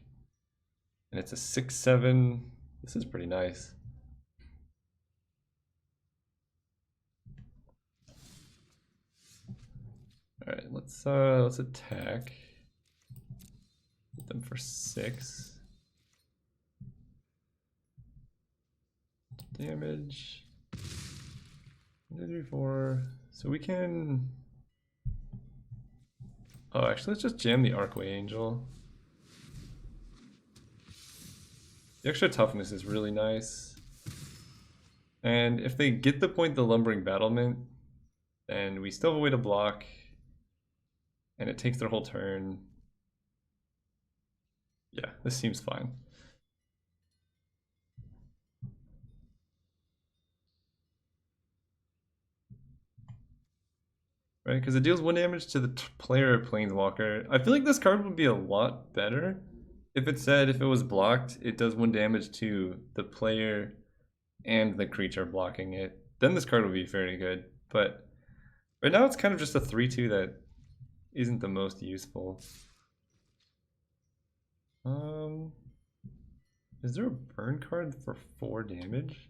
And it's a 6/7. This is pretty nice. Alright, let's attack. Hit them for 6. Damage. 1, 2, 3, 4. So we can... Oh, actually, let's just jam the Arcway Angel. The extra toughness is really nice. And if they get the point the Lumbering Battlement, then we still have a way to block. And it takes their whole turn. Yeah, this seems fine. Right, because it deals 1 damage to the player Planeswalker. I feel like this card would be a lot better if it said if it was blocked, it does 1 damage to the player and the creature blocking it. Then this card would be very good. But right now it's kind of just a 3/2 that isn't the most useful. Is there a burn card for 4 damage?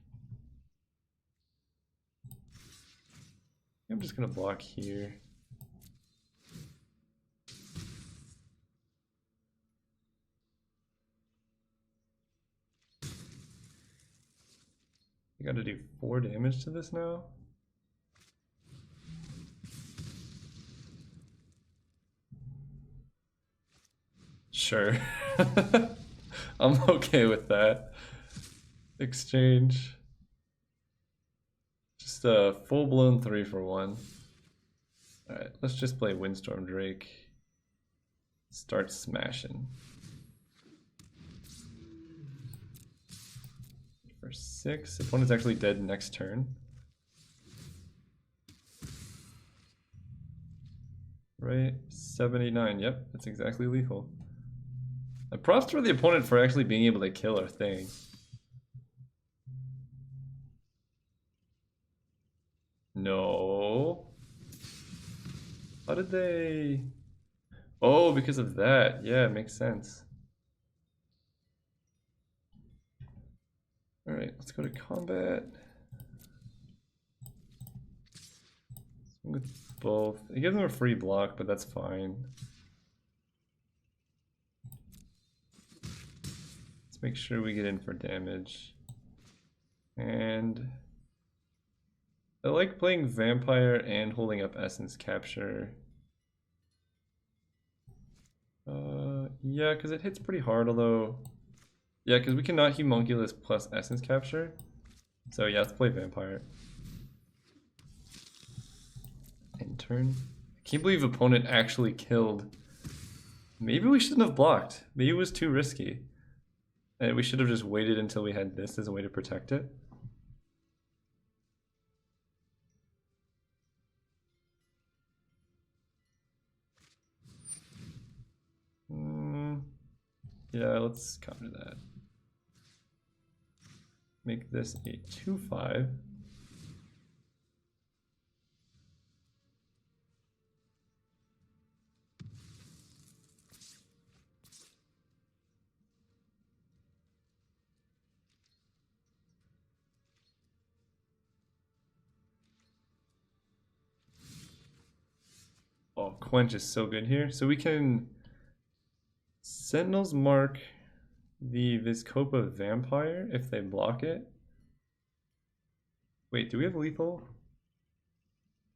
I'm just gonna block here. I gotta do 4 damage to this now. Sure. I'm okay with that. Exchange. Just a full-blown 3 for 1. Alright, let's just play Windstorm Drake. Start smashing. For 6. Opponent's actually dead next turn. Right, 79. Yep, that's exactly lethal. And props for the opponent for actually being able to kill our thing. No. How did they... Oh, because of that. Yeah, it makes sense. Alright, let's go to combat. With both. It gives them a free block, but that's fine. Let's make sure we get in for damage. And I like playing Vampire and holding up Essence Capture. Yeah, because it hits pretty hard, although... Yeah, because we cannot Homunculus plus Essence Capture. So yeah, let's play Vampire. turn. I can't believe opponent actually killed. Maybe we shouldn't have blocked. Maybe it was too risky. And we should have just waited until we had this as a way to protect it. Yeah, let's counter that. Make this a 2/5. Oh, Quench is so good here. So we can Sentinel's Mark the Vizkopa Vampire if they block it. Wait, do we have lethal?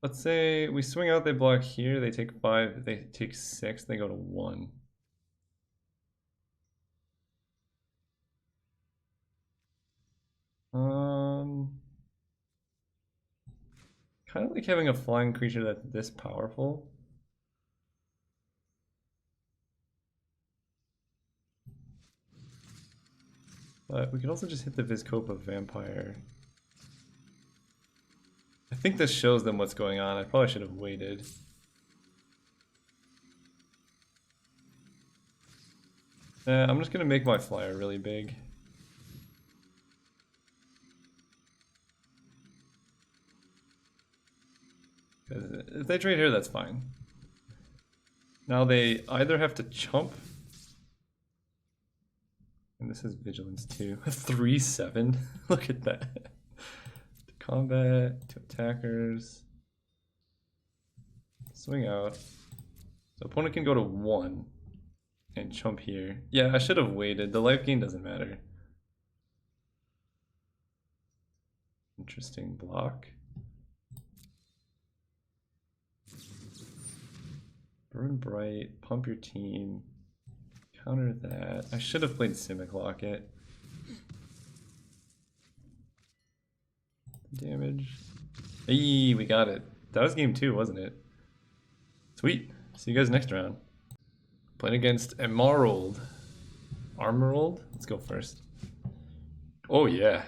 Let's say we swing out, they block here, they take 5, they take 6, they go to 1. Kind of like having a flying creature that's this powerful. But we could also just hit the Vizkopa Vampire. I think this shows them what's going on. I probably should have waited. I'm just going to make my flyer really big. If they trade here, that's fine. Now they either have to chump. And this is Vigilance too. 3/7. Look at that. To combat, to attackers. Swing out. So opponent can go to 1 and chump here. Yeah, I should have waited. The life gain doesn't matter. Interesting block. Burn Bright, pump your team. Counter that. I should have played Simic Locket. Damage. Hey, we got it. That was game 2, wasn't it? Sweet. See you guys next round. Playing against Emerald. Armorold? Let's go first. Oh yeah.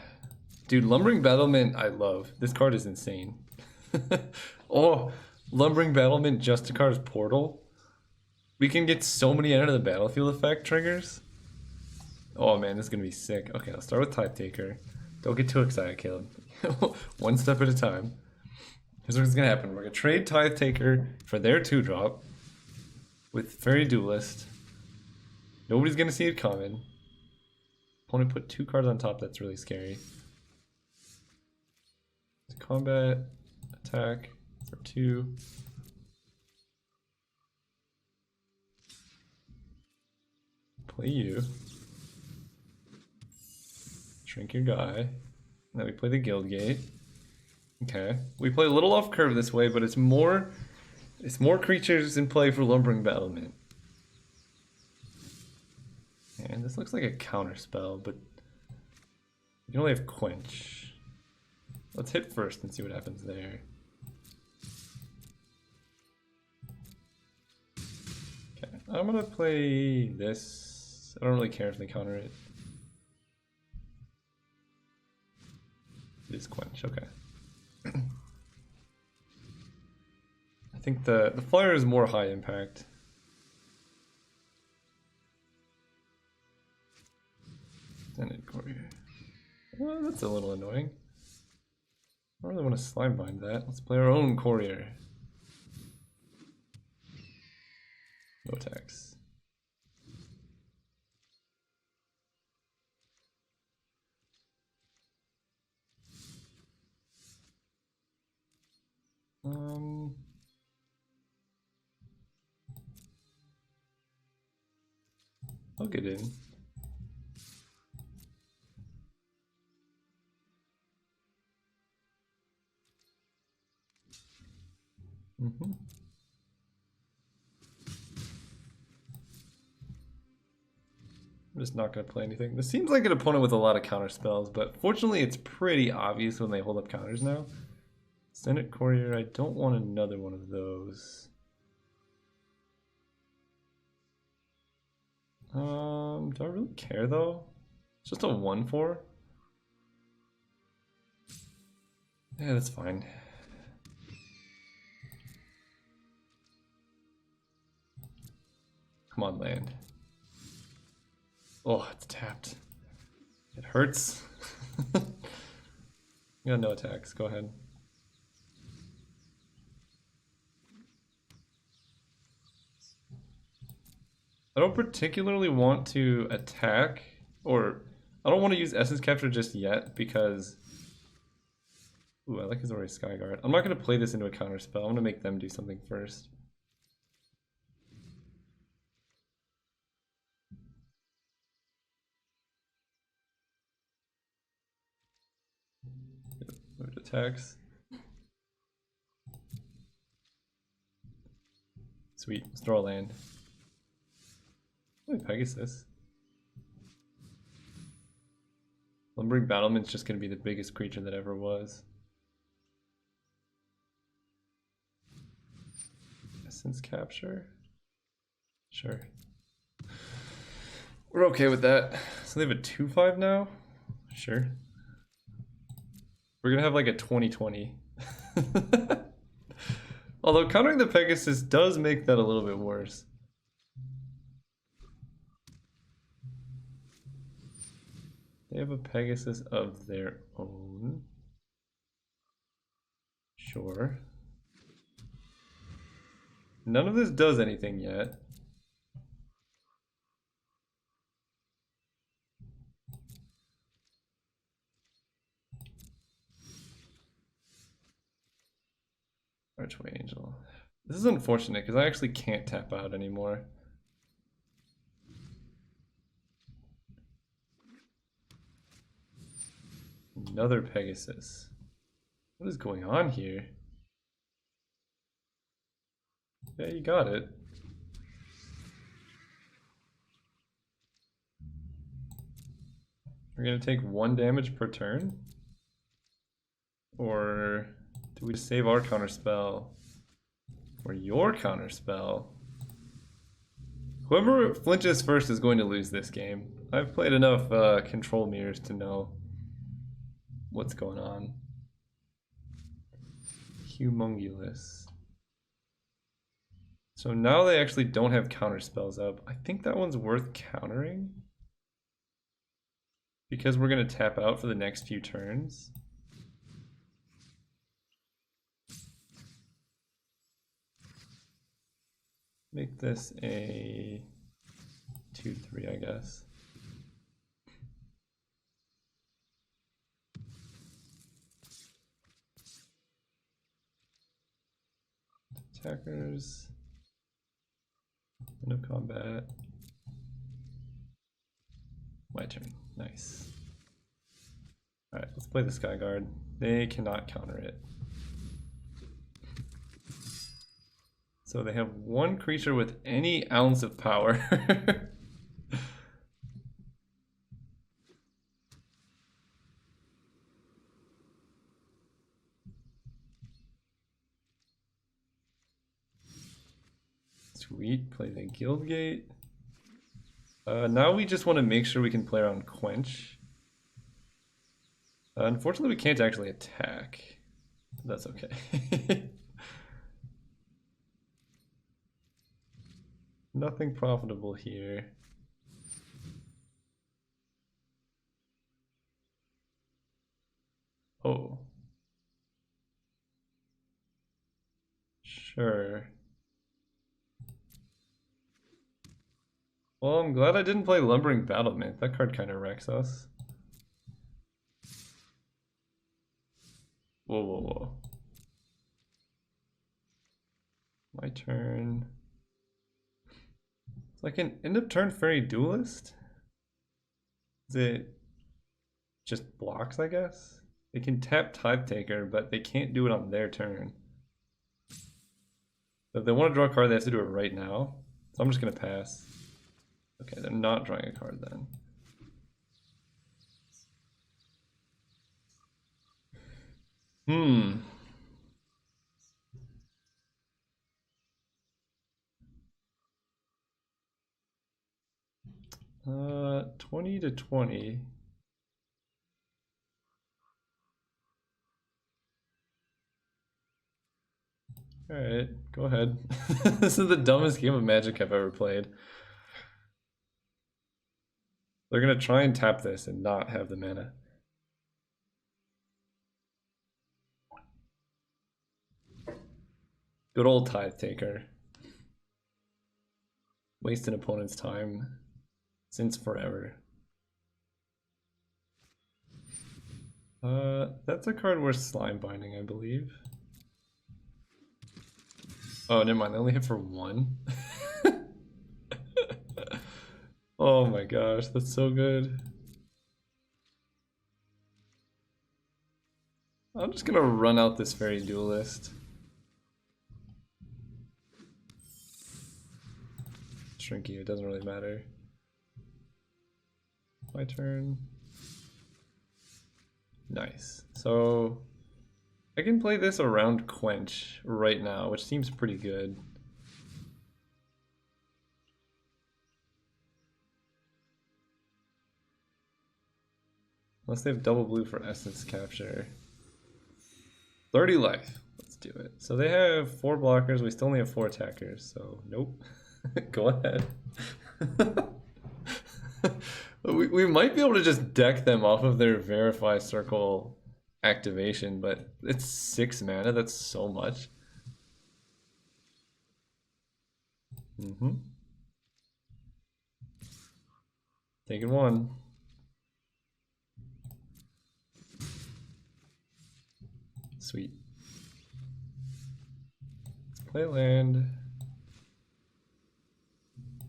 Dude, Lumbering Battlement I love. This card is insane. Oh, Lumbering Battlement just to card Portal. We can get so many Enter the Battlefield effect triggers. Oh man, this is gonna be sick. Okay, I'll start with Tithe Taker. Don't get too excited, Caleb. One step at a time. Here's what's gonna happen. We're gonna trade Tithe Taker for their 2-drop with Fairy Duelist. Nobody's gonna see it coming. Opponent put 2 cards on top, that's really scary. Combat, attack for 2. Play you. Shrink your guy. Then we play the Guild Gate. Okay. We play a little off curve this way, but it's more creatures in play for Lumbering Battlement. And this looks like a counter spell, but you can only have Quench. Let's hit first and see what happens there. Okay, I'm gonna play this. I don't really care if they counter it. It is Quench, okay. I think the flyer is more high impact. Extended Courier. Well, that's a little annoying. I don't really want to slime bind that. Let's play our own Courier. No attacks. I'll get in. I'm just not going to play anything. This seems like an opponent with a lot of counter spells, but fortunately it's pretty obvious when they hold up counters now. Senate Courier, I don't want another one of those. Do I really care though? It's just a 1/4. Yeah, that's fine. Come on, land. Oh, it's tapped. It hurts. You got no attacks, go ahead. I don't particularly want to attack, or I don't want to use Essence Capture just yet because... Ooh, I like his already Skyguard. I'm not going to play this into a counter spell. I'm going to make them do something first. Moved attacks. Sweet, let's throw a land. Ooh, Pegasus. Lumbering Battlement's just going to be the biggest creature that ever was. Essence Capture? Sure. We're okay with that. So they have a 2/5 now? Sure. We're gonna have like a 20/20. Although countering the Pegasus does make that a little bit worse. They have a Pegasus of their own. Sure. None of this does anything yet. Archway Angel. This is unfortunate because I actually can't tap out anymore. Another Pegasus. What is going on here? Yeah, you got it. We're gonna take 1 damage per turn? Or do we save our counterspell? Or your counterspell? Whoever flinches first is going to lose this game. I've played enough control mirrors to know what's going on. Humongulous. So now they actually don't have counterspells up. I think that one's worth countering. Because we're going to tap out for the next few turns. Make this a 2/3, I guess. Attackers. End of combat. My turn. Nice. Alright, let's play the Skyguard. They cannot counter it. So they have 1 creature with any ounce of power. Sweet, play the Guildgate. Now we just want to make sure we can play around Quench. Unfortunately, we can't actually attack. That's okay. Nothing profitable here. Oh. Sure. Well, I'm glad I didn't play Lumbering Battlement. That card kind of wrecks us. Whoa, whoa, whoa. My turn. So I can end up turn Fairy Duelist? Is it just blocks, I guess? They can tap Tithe Taker, but they can't do it on their turn. So if they want to draw a card, they have to do it right now. So I'm just going to pass. Okay, they're not drawing a card then. 20 to 20. Alright, go ahead. This is the dumbest game of Magic I've ever played. They're gonna try and tap this and not have the mana. Good old Tithe Taker. Waste an opponent's time since forever. That's a card worth Slime Binding, I believe. Oh, never mind. They only hit for 1. Oh my gosh, that's so good. I'm just gonna run out this Fairy Duelist. Shrinking, it doesn't really matter. My turn. Nice. So I can play this around Quench right now, which seems pretty good. Unless they have double blue for Essence Capture. 30 life. Let's do it. So they have 4 blockers. We still only have 4 attackers. So nope. Go ahead. we might be able to just deck them off of their Verify Circle activation, but it's 6 mana. That's so much. Taking 1. Sweet. Let's play land.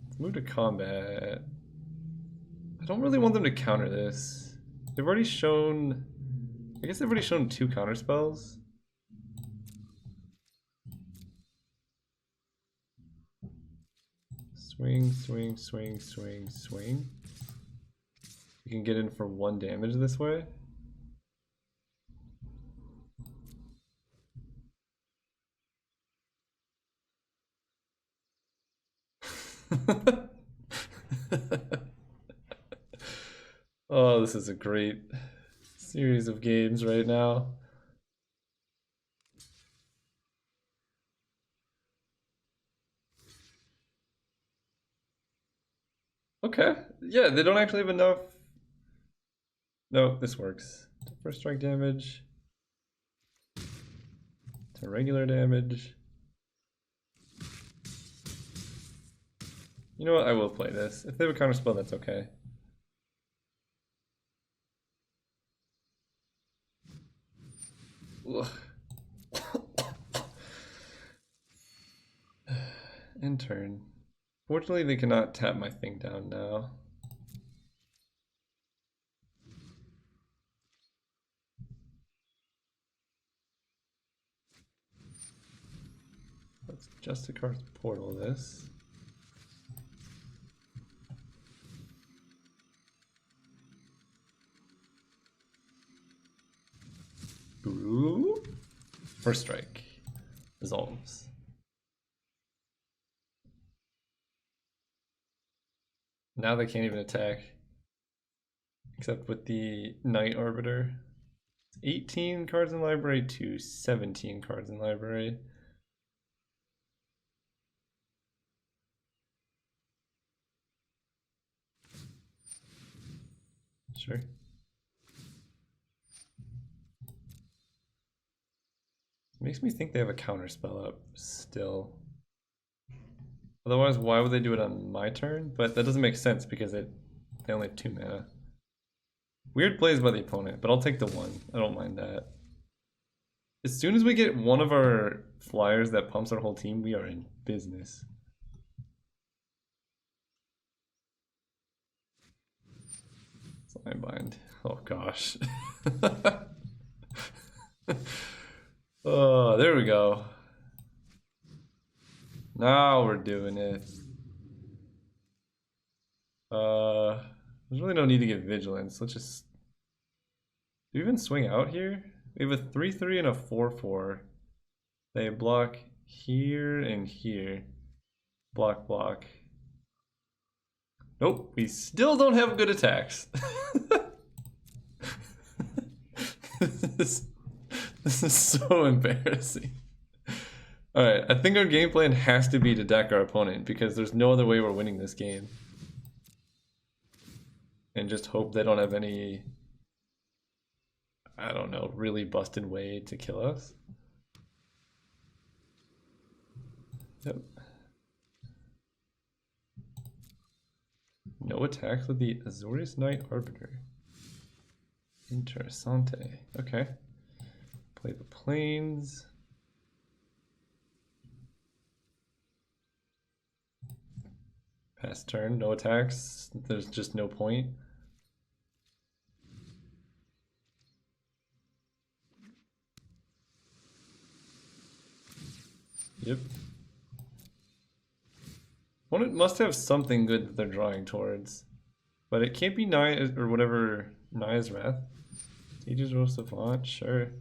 Let's move to combat. I don't really want them to counter this. They've already shown... I guess they've already shown 2 counter spells. Swing, swing, swing, swing, swing. You can get in for 1 damage this way. Oh, this is a great series of games right now. Okay, yeah, they don't actually have enough. No, this works. First strike damage to regular damage. You know what? I will play this. If they have a counter spell, that's okay. Ugh. End turn. Fortunately, they cannot tap my thing down now. Let's Justicar's Portal this. Ooh. First strike. Dissolves. Now they can't even attack. Except with the Night Arbiter. 18 cards in library to 17 cards in library. Sure. Makes me think they have a counter spell up still. Otherwise, why would they do it on my turn? But that doesn't make sense because they only have 2 mana. Weird plays by the opponent, but I'll take the 1. I don't mind that. As soon as we get one of our flyers that pumps our whole team, we are in business. Slime bind. Oh gosh. Oh, there we go. Now we're doing it. There's really no need to get vigilance. Let's just... Do we even swing out here? We have a 3/3 and a 4/4. They block here and here. Block, block. Nope, we still don't have good attacks. This is so embarrassing. Alright, I think our game plan has to be to deck our opponent because there's no other way we're winning this game. And just hope they don't have any, I don't know, really busted way to kill us. Yep. No attacks with the Azorius Knight Arbiter. Interessante. Okay. Play the planes. Pass turn, no attacks. There's just no point. Yep. Opponent must have something good that they're drawing towards. But it can't be Naya or whatever, Naya's Wrath. Sage's Row Savant, sure.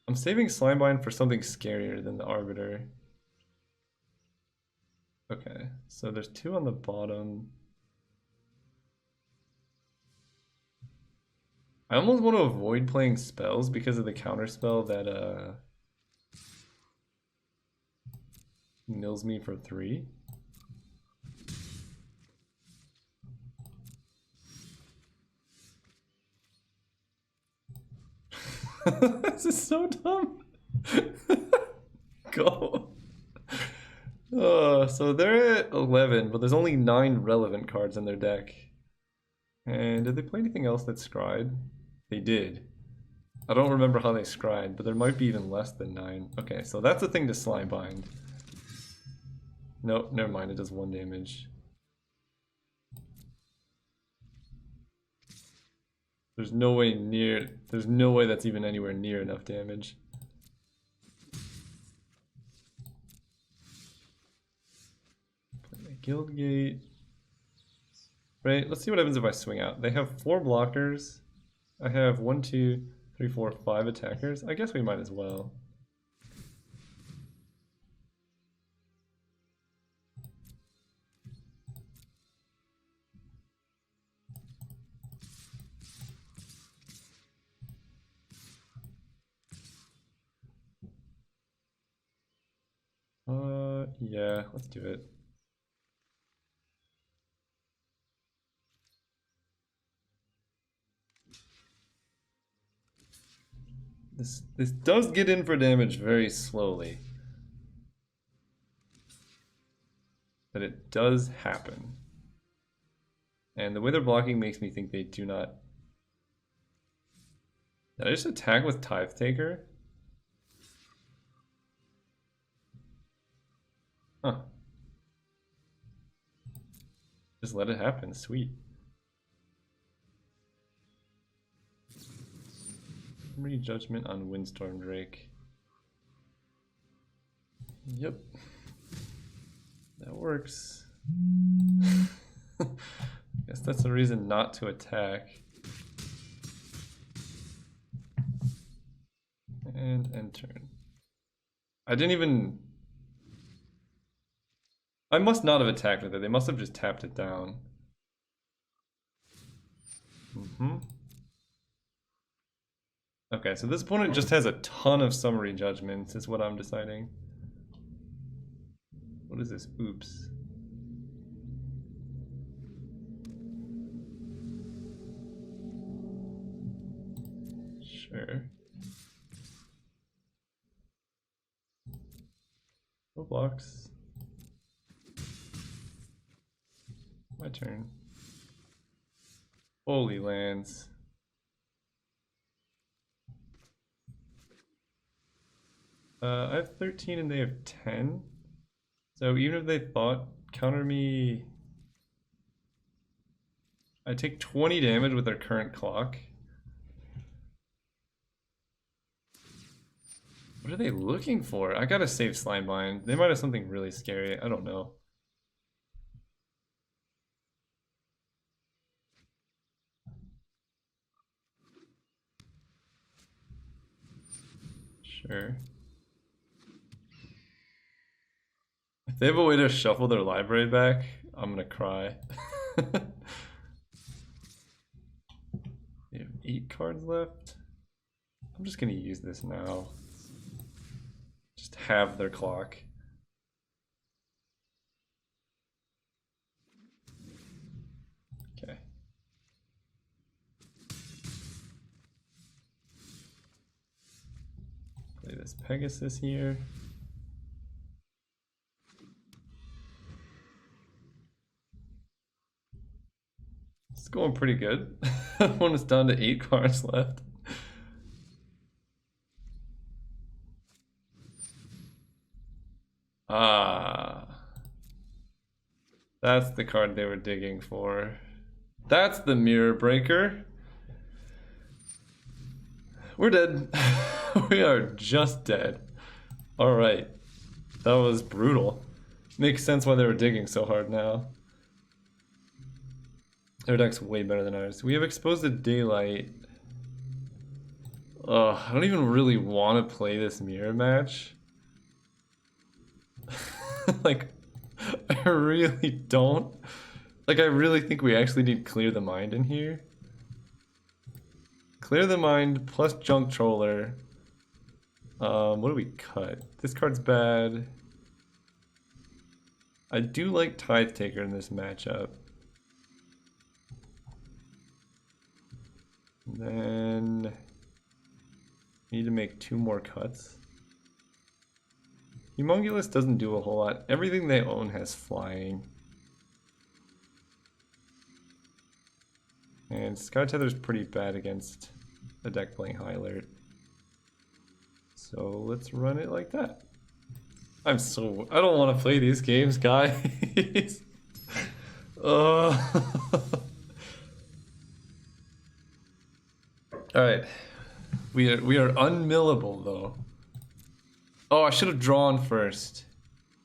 I'm saving Slimebind for something scarier than the Arbiter. Okay, so there's two on the bottom. I almost want to avoid playing spells because of the counterspell that mills me for 3. This is so dumb. Go. So they're at 11, but there's only 9 relevant cards in their deck. And did they play anything else that scryed? They did. I don't remember how they scryed, but there might be even less than 9. Okay, so that's the thing to Slimebind. Nope, never mind, it does 1 damage. There's no way that's even anywhere near enough damage. Play my Guildgate. Right, let's see what happens if I swing out. They have 4 blockers. I have 1, 2, 3, 4, 5 attackers. I guess we might as well. Yeah, let's do it. This does get in for damage very slowly. But it does happen. And the way they're blocking makes me think they do not. Did I just attack with Tithe Taker? Huh. Just let it happen, sweet. Summary Judgment on Windstorm Drake. Yep. That works. Guess that's a reason not to attack. And end turn. I didn't even... I must not have attacked with it. They must have just tapped it down. Okay, so this opponent just has a ton of summary judgments, is what I'm deciding. What is this? Oops. Sure. No blocks. My turn. Holy lands. I have 13 and they have 10. So even if they thought counter me, I take 20 damage with their current clock. What are they looking for? I gotta save Slimebind. They might have something really scary. I don't know. Sure. They have a way to shuffle their library back. I'm gonna cry. They have 8 cards left. I'm just gonna use this now. Just have their clock. Okay. Play this Pegasus here. It's going pretty good. When it's down to 8 cards left. Ah. That's the card they were digging for. That's the Mirror Breaker. We're dead. We are just dead. Alright. That was brutal. Makes sense why they were digging so hard now. Their deck's way better than ours. We have Exposed to Daylight. Ugh, I don't even really want to play this mirror match. Like, I really don't. Like, I really think we actually need Clear the Mind in here. Clear the Mind plus Junk Troller. What do we cut? This card's bad. I do like Tithe Taker in this matchup. And then need to make 2 more cuts. Humongulus doesn't do a whole lot. Everything they own has flying. And Sky Tether's pretty bad against a deck playing High Alert. So let's run it like that. I don't want to play these games, guys. Alright. We are unmillable though. Oh, I should have drawn first.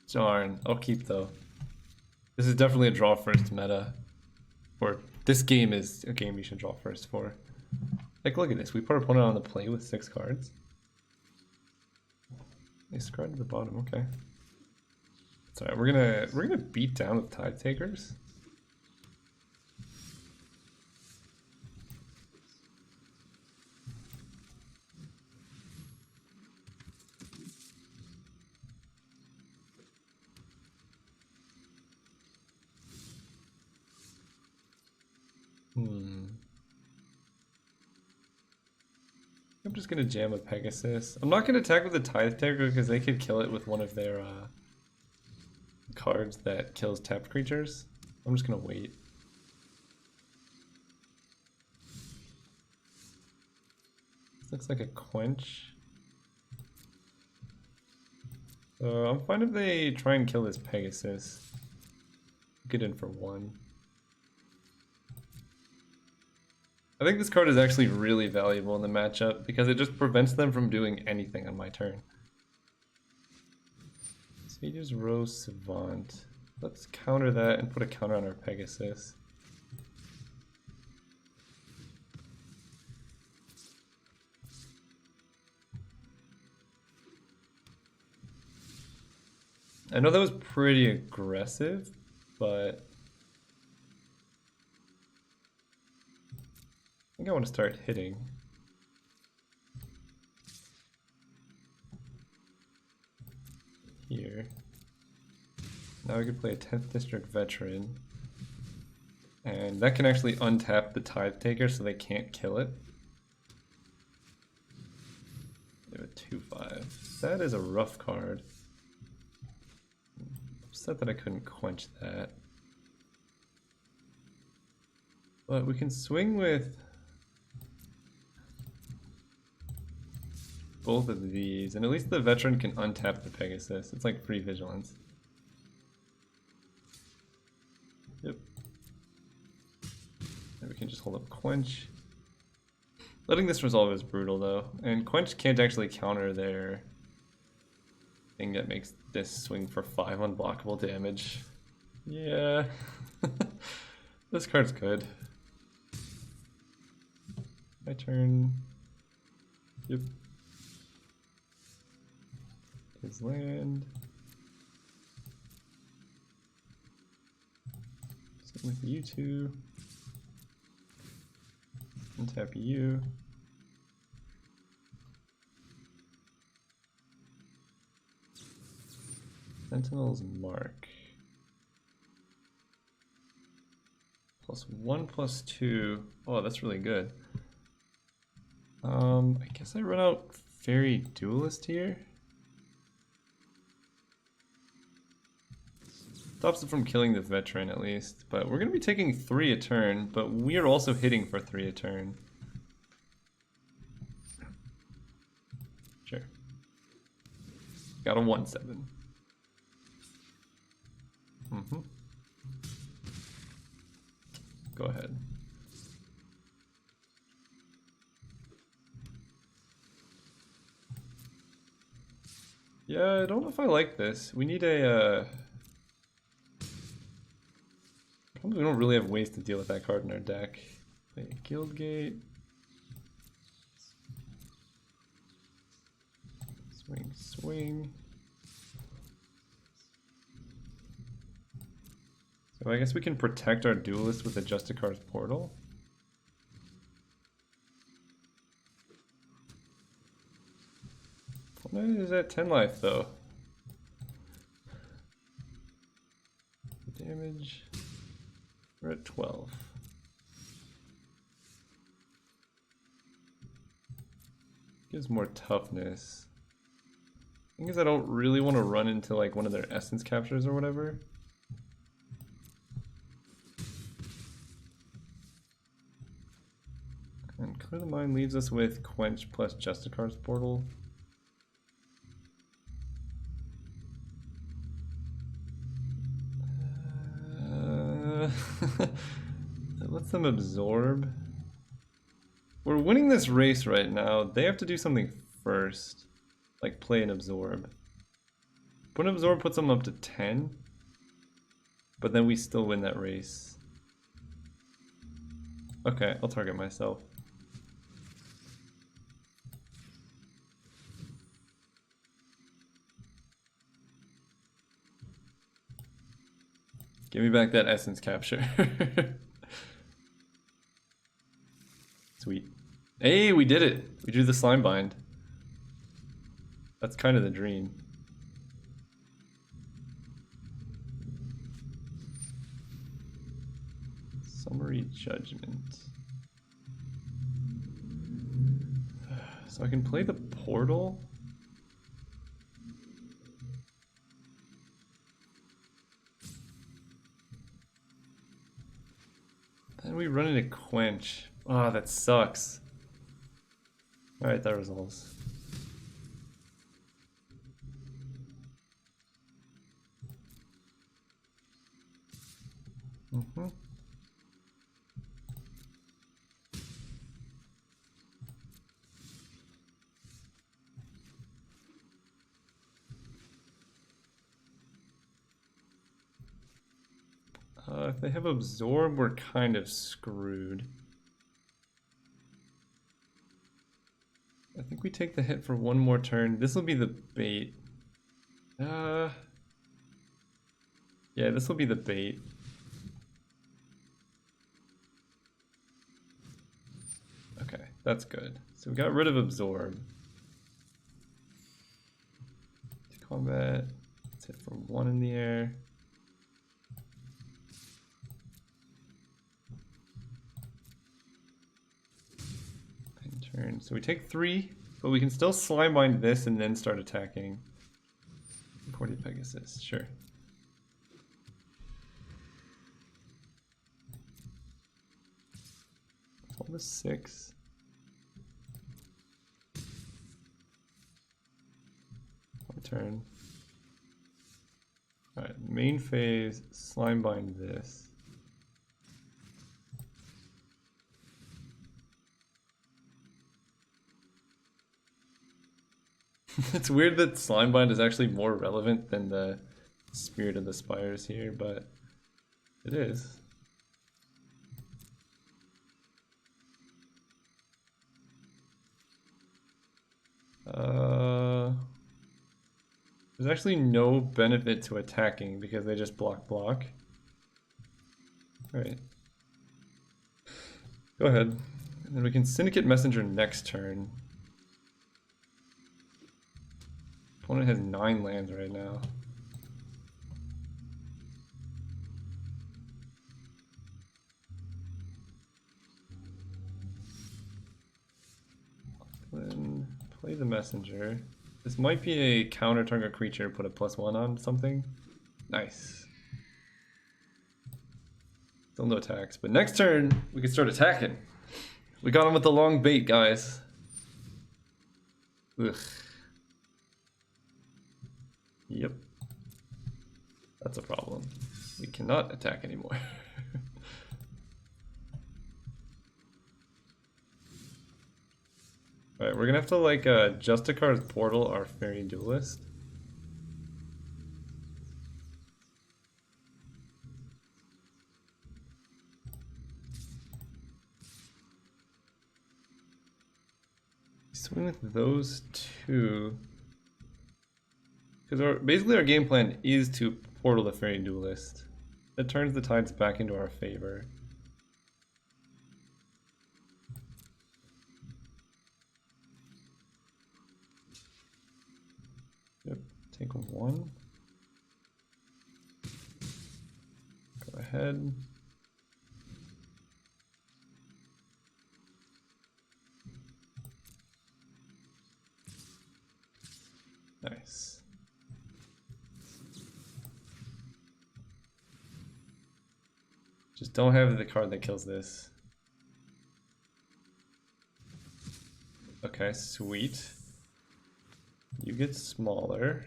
Darn. I'll keep though. This is definitely a draw first meta. Or this game is a game you should draw first for. Like, look at this. We put our opponent on the play with 6 cards. Nice card to the bottom. Okay. It's alright. We're gonna beat down with Tide Takers. I'm just gonna jam a Pegasus. I'm not gonna attack with the Tithe Taker because they could kill it with one of their cards that kills tapped creatures. I'm just gonna wait. This looks like a Quench. I'm fine if they try and kill this Pegasus. Get in for 1. I think this card is actually really valuable in the matchup because it just prevents them from doing anything on my turn. Sage's Rose Savant. Let's counter that and put a counter on our Pegasus. I know that was pretty aggressive, but I think I want to start hitting. Here. Now we could play a 10th District Veteran. And that can actually untap the Tithe Taker so they can't kill it. They have a 2/5. That is a rough card. I'm upset that I couldn't quench that. But we can swing with both of these, and at least the Veteran can untap the Pegasus. It's like free vigilance. Yep. And we can just hold up Quench. Letting this resolve is brutal though, and Quench can't actually counter their thing that makes this swing for 5 unblockable damage. Yeah. This card's good. My turn. Yep. His land. with you two. Untap you. Sentinel's Mark. +1, +2. Oh, that's really good. I guess I run out Fairy Duelist here. Stops it from killing the veteran at least. But we're going to be taking 3 a turn, but we are also hitting for 3 a turn. Sure. Got a 1/7. Go ahead. Yeah, I don't know if I like this. We need a probably don't really have ways to deal with that card in our deck. Play a Guildgate. Swing, swing. So I guess we can protect our duelist with a Justicar's Portal. Opponent is at 10 life though. Damage. We're at 12. Gives more toughness. The thing is I don't really want to run into like one of their essence captures or whatever. And Clear the Mind leaves us with Quench plus Justicar's Portal. It lets them absorb. We're winning this race right now. They have to do something first. Like play an absorb. Put an absorb puts them up to 10. But then we still win that race. Okay, I'll target myself. Give me back that essence capture. Sweet. Hey, we did it! We drew the slime bind. That's kind of the dream. Summary Judgment. So I can play the portal. Then we run into Quench. Ah, oh, that sucks. Alright, that resolves. If they have absorb, we're kind of screwed. I think we take the hit for one more turn. This will be the bait. Yeah, this will be the bait. Okay, that's good. So we got rid of absorb. To combat. Let's hit for 1 in the air. Turn. So we take 3, but we can still slime bind this and then start attacking. 40 Pegasus, sure. All the 6. One turn. Alright, main phase, slime bind this. It's weird that Slimebind is actually more relevant than the Spirit of the Spires here, but it is. There's actually no benefit to attacking because they just block. Alright. Go ahead. And then we can Syndicate Messenger next turn. Opponent has 9 lands right now. Then play the Messenger. This might be a counter target creature, put a +1 on something. Nice. Still no attacks, but next turn we can start attacking. We got him with the long bait, guys. Ugh. Yep. That's a problem. We cannot attack anymore. Alright, we're gonna have to like Justicar's Portal our Fairy Duelist. Swing with those two. Because basically our game plan is to Portal the Fairy Duelist. That turns the tides back into our favor. Yep, take 1. Go ahead. Nice. Just don't have the card that kills this. Okay, sweet. You get smaller.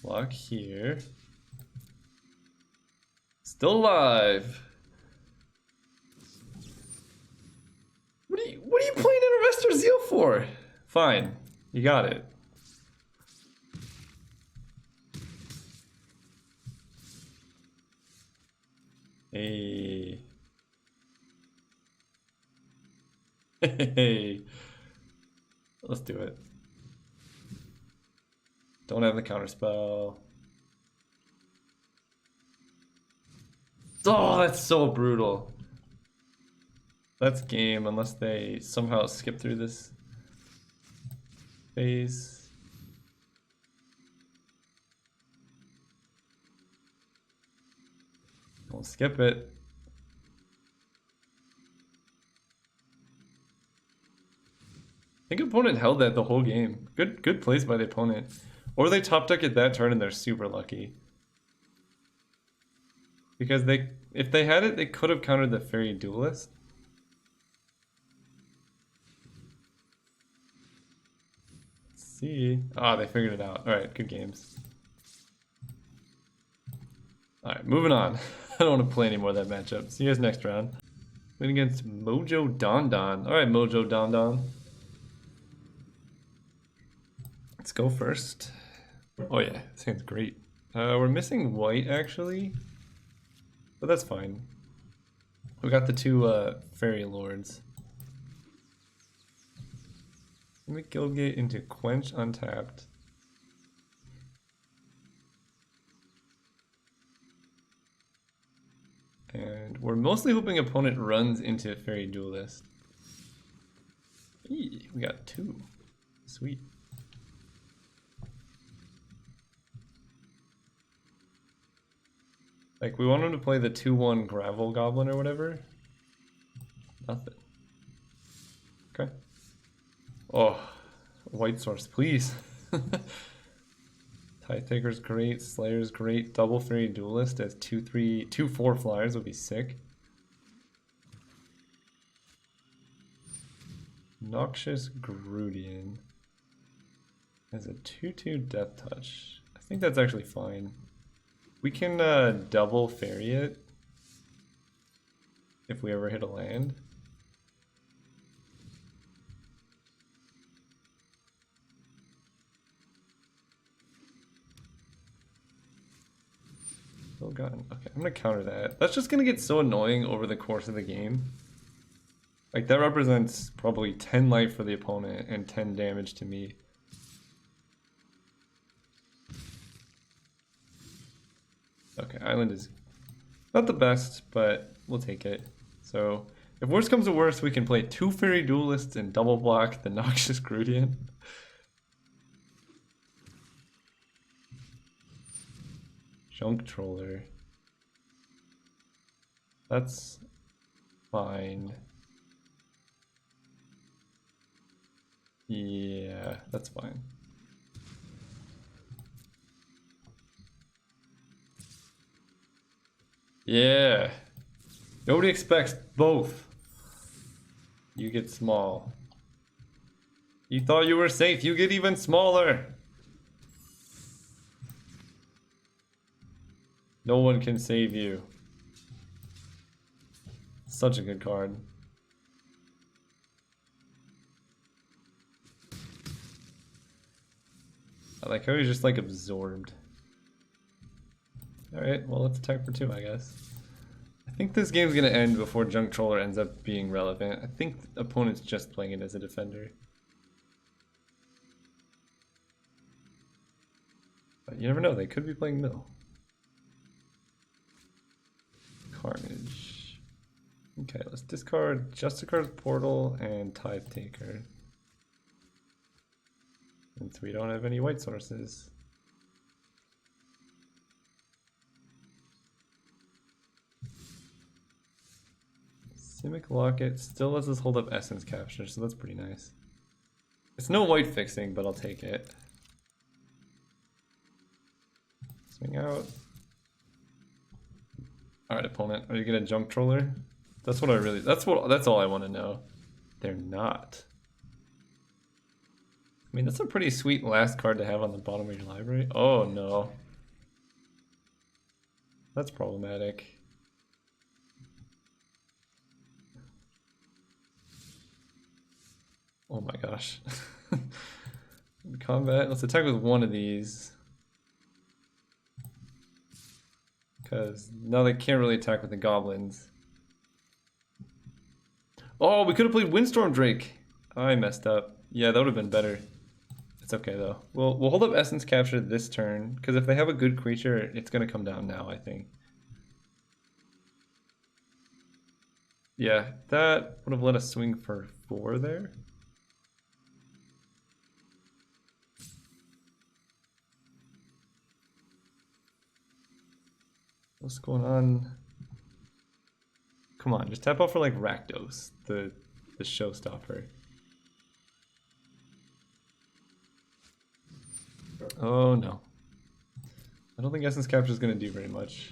Block here. Still alive. What are you playing Intervestor Zeal for? Fine, you got it. Hey. Hey. Let's do it. Don't have the counterspell. Oh, that's so brutal. That's game unless they somehow skip through this phase. Don't skip it. I think opponent held that the whole game. Good plays by the opponent. Or they top deck it that turn and they're super lucky. Because if they had it, they could have countered the Fairy Duelist. Let's see. Ah, they figured it out. Alright, good games. Alright, moving on. I don't want to play any more of that matchup. See you guys next round. Playing against Mojo Don Don. Alright, Mojo Don Don. Let's go first. Oh yeah, this hand's great. We're missing white actually, but that's fine. We got the 2 Fairy Lords. Let me Guildgate into Quench untapped. And we're mostly hoping opponent runs into Fairy Duelist. Eee, we got 2. Sweet. Like, we want him to play the 2/1 Gravel Goblin or whatever. Nothing. Okay. Oh, white source, please. Tithe-Taker's great, Slayer's great, double Fairy Duelist as 2/4 flyers would be sick. Noxious Grudian as a 2/2 Death Touch. I think that's actually fine. We can double Fairy it if we ever hit a land. Still gotten. Okay, I'm gonna counter that. That's just gonna get so annoying over the course of the game. Like, that represents probably 10 life for the opponent and 10 damage to me. Okay, island is not the best, but we'll take it. So if worst comes to worst, we can play 2 Fairy Duelists and double block the Noxious Grudian. Junk Troller. That's fine. Yeah, that's fine. Yeah. Nobody expects both. You get small. You thought you were safe, you get even smaller. No one can save you. Such a good card. I like how he's just like absorbed. Alright, well let's attack for 2, I guess. I think this game's gonna end before Junk Troller ends up being relevant. I think the opponent's just playing it as a defender. But you never know, they could be playing Mill. Carnage. Okay, let's discard Justicar's Portal and Tithe Taker. Since we don't have any white sources. Simic Locket still lets us hold up Essence Capture, so that's pretty nice. It's no white fixing, but I'll take it. Swing out. Alright, opponent, are you gonna Junk Troller? That's what I really, that's all I want to know. They're not. I mean, that's a pretty sweet last card to have on the bottom of your library. Oh no. That's problematic. Oh my gosh. Combat, let's attack with one of these. Because now they can't really attack with the goblins. Oh, we could have played Windstorm Drake. I messed up. Yeah, that would have been better. It's okay though. We'll hold up Essence Capture this turn, because if they have a good creature, it's going to come down now, I think. Yeah, that would have let us swing for 4 there. What's going on? Come on, just tap out for like Rakdos, the showstopper. Oh no. I don't think Essence Capture is going to do very much.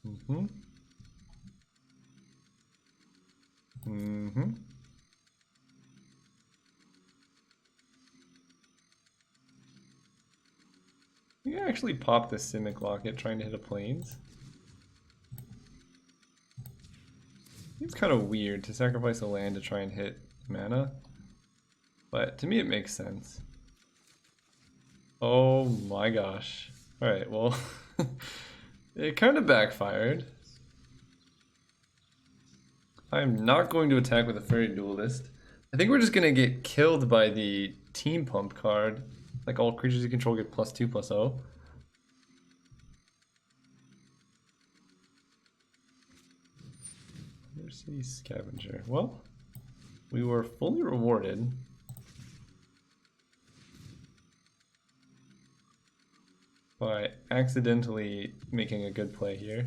Mm-hmm. Mm-hmm. You can actually pop the Simic Locket trying to hit a plains. It's kind of weird to sacrifice a land to try and hit mana, but to me it makes sense. Oh my gosh. Alright, well, it kind of backfired. I'm not going to attack with a Fairy Duelist. I think we're just going to get killed by the Team Pump card. Like all creatures you control get +2/+0. Undercity Scavenger. Well, we were fully rewarded. By accidentally making a good play here.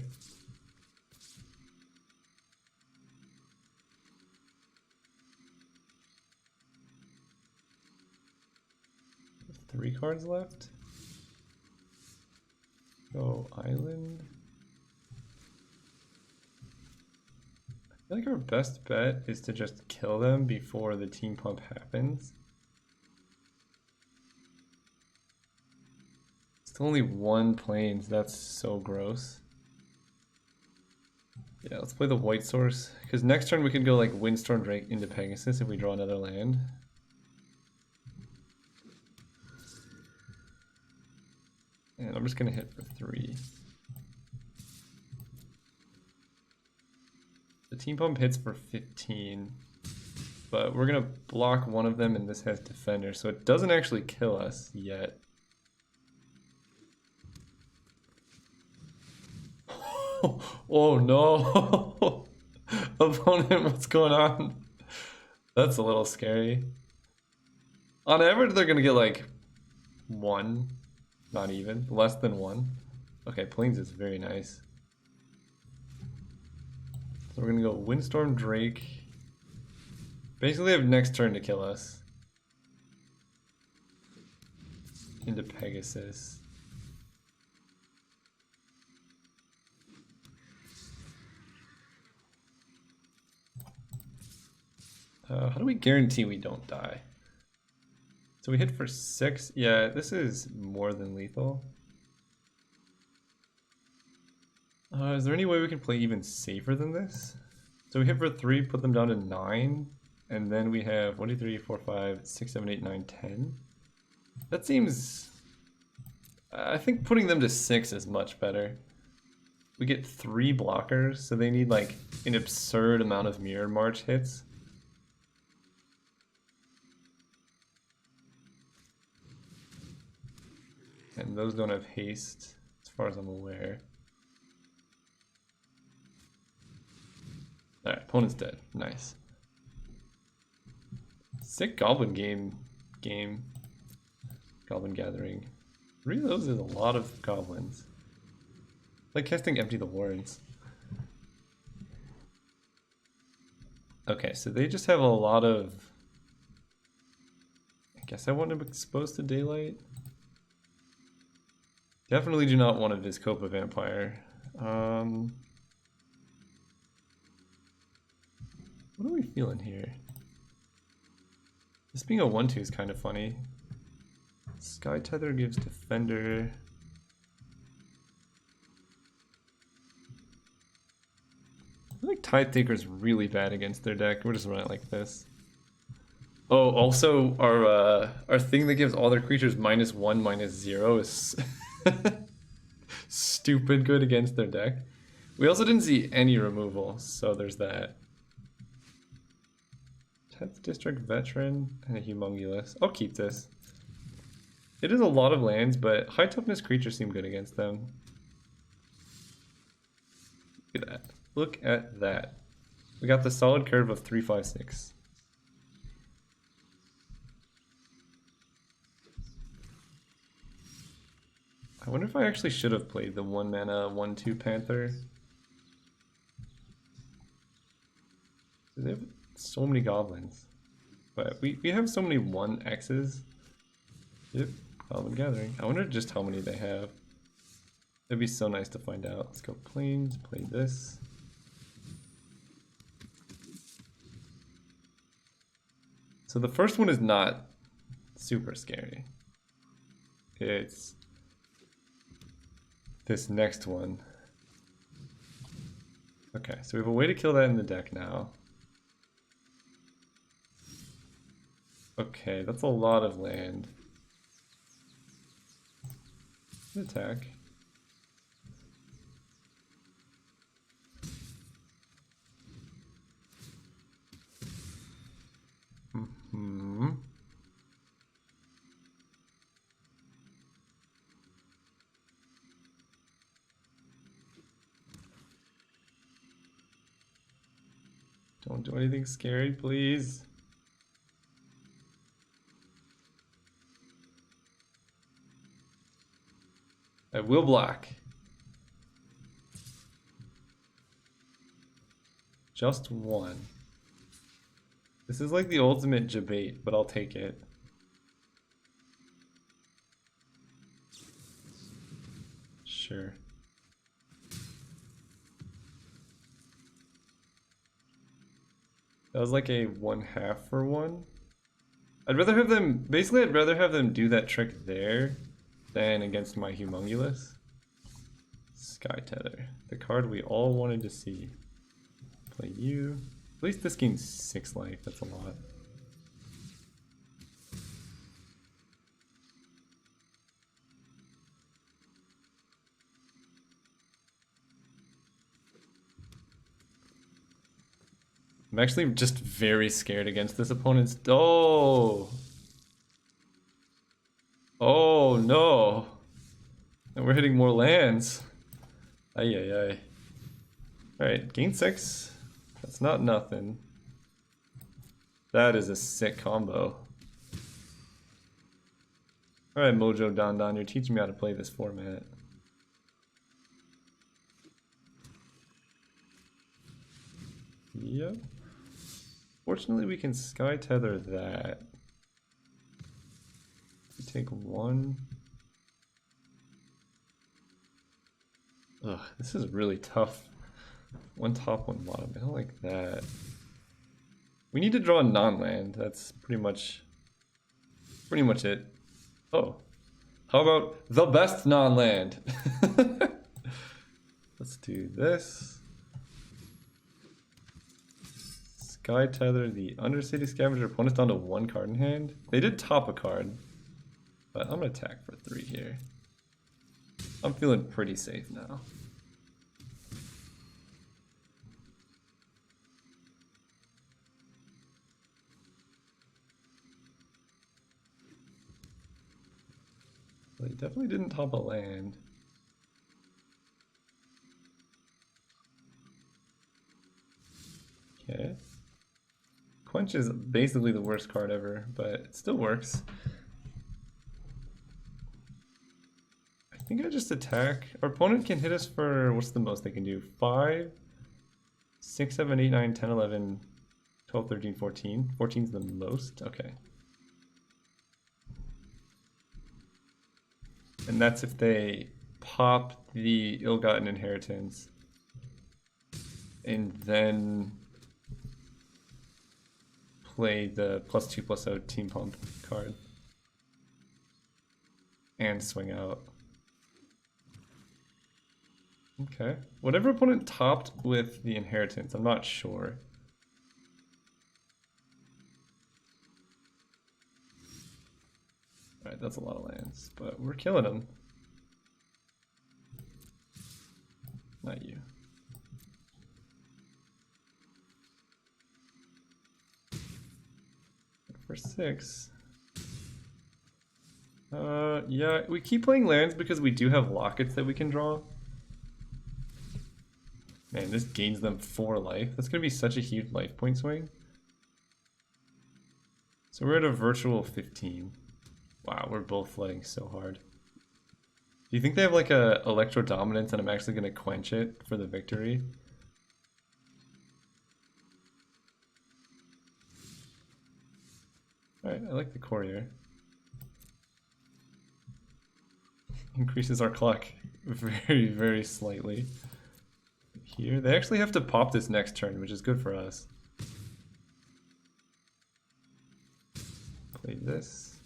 Three cards left. Go island. I feel like our best bet is to just kill them before the team pump happens. It's only 1 plains, that's so gross. Yeah, let's play the white source, because next turn we can go like Windstorm Drake into Pegasus if we draw another land. And I'm just gonna hit for 3. The team pump hits for 15. but we're gonna block one of them and this has defender, so it doesn't actually kill us yet. Oh no! Opponent, what's going on? That's a little scary. On average, they're gonna get like 1, not even, less than 1. Okay, Plains is very nice. So we're gonna go Windstorm Drake. Basically have next turn to kill us. Into Pegasus. How do we guarantee we don't die? So we hit for 6. Yeah, this is more than lethal. Is there any way we can play even safer than this? So we hit for 3, put them down to 9, and then we have 1, 2, 3, 4, 5, 6, 7, 8, 9, 10. That seems... I think putting them to 6 is much better. We get 3 blockers, so they need like an absurd amount of Mirror March hits. And those don't have haste, as far as I'm aware. Alright, opponent's dead. Nice. Sick Goblin game. Goblin Gathering. 3 of those is a lot of goblins. Like casting Empty the Warrens. Okay, so they just have a lot of... I guess I want them exposed to daylight. Definitely do not want a Vizcopa Vampire. What are we feeling here? This being a 1-2 is kind of funny. Sky Tether gives Defender. I feel like Tide Taker's really bad against their deck. We're just running it like this. Oh, also our thing that gives all their creatures -1, -0 is stupid good against their deck. We also didn't see any removal, so there's that. 10th District Veteran and a Humongulous. I'll keep this. It is a lot of lands, but high toughness creatures seem good against them. Look at that. Look at that. We got the solid curve of 3, 5, 6. I wonder if I actually should have played the 1 mana 1/2 Panther. They have so many goblins. But we have so many 1X's. Yep, Goblin Gathering. I wonder just how many they have. It'd be so nice to find out. Let's go Plains, play this. So the first one is not super scary. It's this next one. Okay, so we have a way to kill that in the deck now. Okay, that's a lot of land. Attack. Don't do anything scary, please. I will block. Just 1. This is like the ultimate debate, but I'll take it. Sure. That was like a 1/2 for 1. I'd rather have them, basically I'd rather have them do that trick there than against my Humongulous. Sky Tether, the card we all wanted to see. Play you. At least this gains 6 life, that's a lot. I'm actually just very scared against this opponent's... Oh! Oh no! And we're hitting more lands. Ay ay ay. Alright, gain 6. That's not nothing. That is a sick combo. Alright, Mojo Don Don, you're teaching me how to play this format. Yep. Fortunately, we can sky tether that. We take 1. Ugh, this is really tough. 1 top, 1 bottom. I don't like that. We need to draw a non-land. That's pretty much it. Oh, how about the best non-land? Let's do this. Sky tether the Undercity Scavenger. Opponent's down to 1 card in hand. They did top a card, but I'm gonna attack for 3 here. I'm feeling pretty safe now. Well, he definitely didn't top a land. Okay. Quench is basically the worst card ever, but it still works. I think I just attack. Our opponent can hit us for, what's the most they can do? 5, 6, 7, 8, 9, 10, 11, 12, 13, 14. 14's the most? Okay. And that's if they pop the Ill-Gotten Inheritance and then play the +2/+0 Team Pump card and swing out. Okay. Whatever opponent topped with the Inheritance, I'm not sure. Alright, that's a lot of lands, but we're killing them. Not you. For 6. Yeah, we keep playing lands because we do have lockets that we can draw. Man, this gains them 4 life. That's gonna be such a huge life point swing. So we're at a virtual 15. Wow, we're both flooding so hard. Do you think they have like a Electro Dominance and I'm actually gonna quench it for the victory? Alright, I like the courier. Increases our clock very, very slightly. Here, they actually have to pop this next turn, which is good for us. Play this.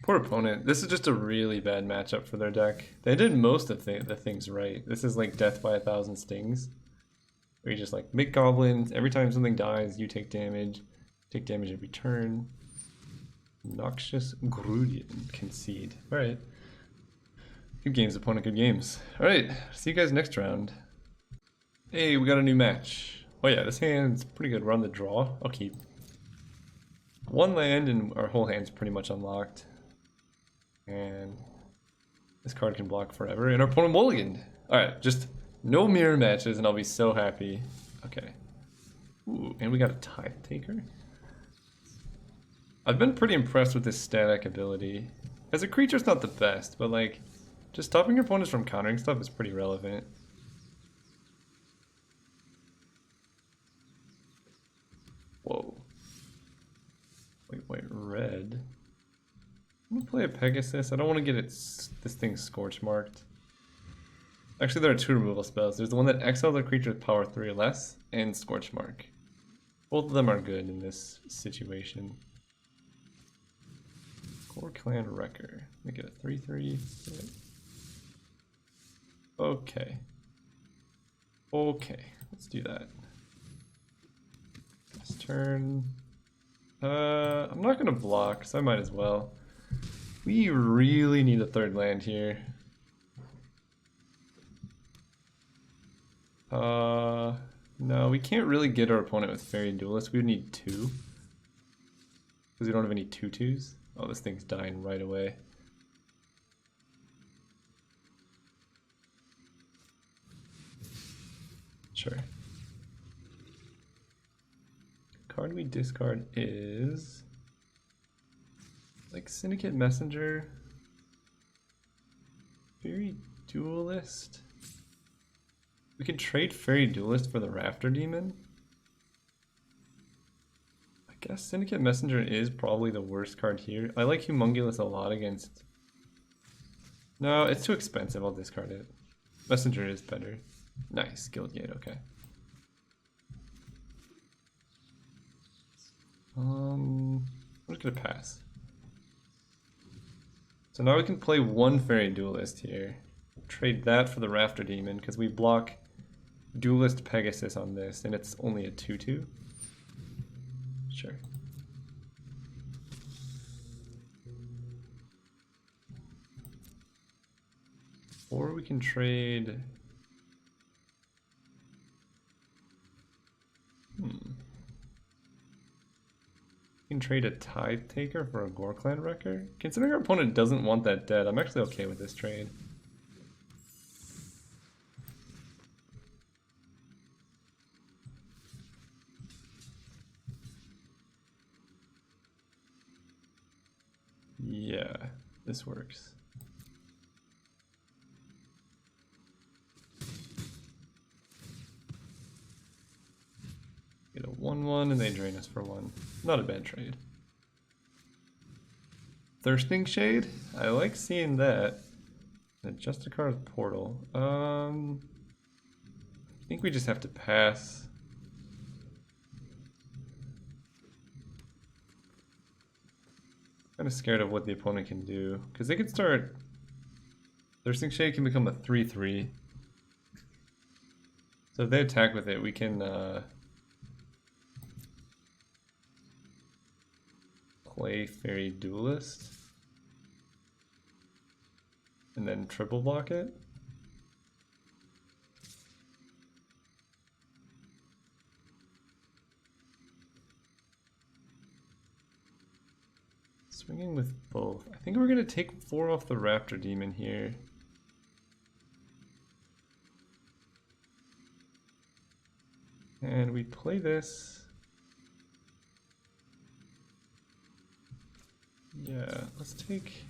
Poor opponent. This is just a really bad matchup for their deck. They did most of the things right. This is like Death by 1,000 Stings. Where you just like make goblins. Every time something dies, you take damage. Take damage every turn. Noxious Grudian. Concede. Alright. Good games, opponent. Good games. Alright. See you guys next round. Hey, we got a new match. Oh yeah, this hand's pretty good. We're on the draw. I'll keep. 1 land and our whole hand's pretty much unlocked. And this card can block forever, and our opponent mulliganed. Alright, just no mirror matches, and I'll be so happy. Okay. Ooh, and we got a Tide Taker. I've been pretty impressed with this static ability. As a creature, it's not the best, but like, just stopping your opponents from countering stuff is pretty relevant. Whoa. Wait, red. I'm gonna play a Pegasus. I don't want to get this thing scorch marked. Actually, there are 2 removal spells. There's the one that exiles a creature with power 3 or less, and Scorch Mark. Both of them are good in this situation. Core Clan Wrecker. Make it a 3/3. Okay. Okay, let's do that. This turn. I'm not gonna block, so I might as well. We really need a 3rd land here. No, we can't really get our opponent with Fairy Duelist. We would need 2. Because we don't have any 2/2s. Oh, this thing's dying right away. Sure. Card we discard is like Syndicate Messenger, Fairy Duelist. We can trade Fairy Duelist for the Rafter Demon. I guess Syndicate Messenger is probably the worst card here. I like Humongulus a lot against... No, it's too expensive. I'll discard it. Messenger is better. Nice, Guildgate, okay. I'm just gonna pass. So now we can play 1 Fairy Duelist here. Trade that for the Rafter Demon, because we block Duelist Pegasus on this, and it's only a 2/2. Sure. Or we can trade... We can trade a Tithe Taker for a Gore Clan Wrecker. Considering our opponent doesn't want that dead, I'm actually okay with this trade. Yeah, this works. Get a 1/1 and they drain us for 1. Not a bad trade. Thirsting Shade? I like seeing that. And Justicar's Portal. I think we just have to pass. Kind of scared of what the opponent can do. Because they could start... Thirsting Shade can become a 3/3. So if they attack with it, we can... play Fairy Duelist and then triple block it. Swinging with both. I think we're going to take 4 off the Raptor Demon here. And we play this. Yeah, let's take...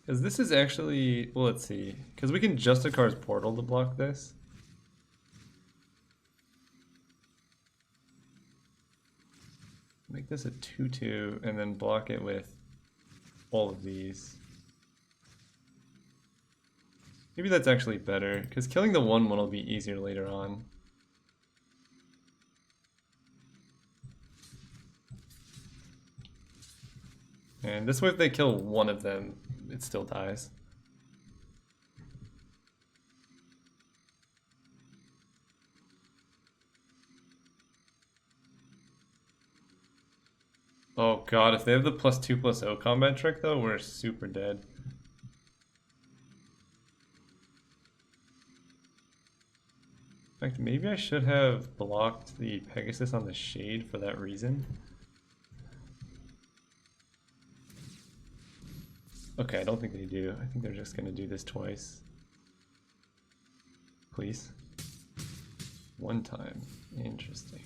Because this is actually... Well, let's see. Because we can Justicar's Portal to block this. Make this a 2/2 and then block it with all of these. Maybe that's actually better, because killing the 1/1 will be easier later on. And this way, if they kill one of them, it still dies. Oh god, if they have the +2/+0 combat trick though, we're super dead. In fact, maybe I should have blocked the Pegasus on the Shade for that reason. Okay, I don't think they do. I think they're just gonna do this twice. Please. 1 time. Interesting.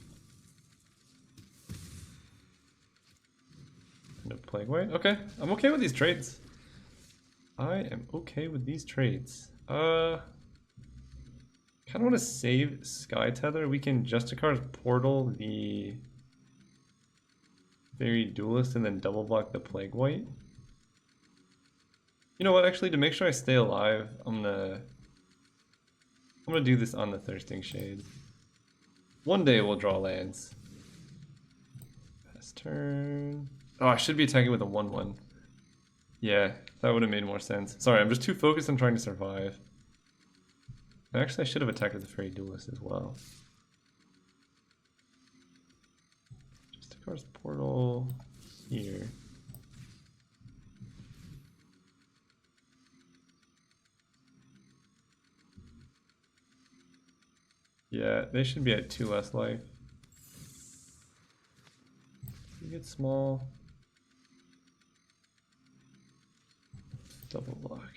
No Plague White? Okay, I'm okay with these trades. I am okay with these trades. Kinda wanna save Sky Tether. We can Justicar's Portal the Fairy Duelist and then double block the Plague White. You know what, actually, to make sure I stay alive, I'm gonna do this on the Thirsting Shade. One day we'll draw lands. Pass turn. Oh, I should be attacking with a 1/1. Yeah, that would have made more sense. Sorry, I'm just too focused on trying to survive. And actually, I should have attacked with the Fairy Duelist as well. Justicar's Portal here. Yeah, they should be at 2 less life. You get small. Double block.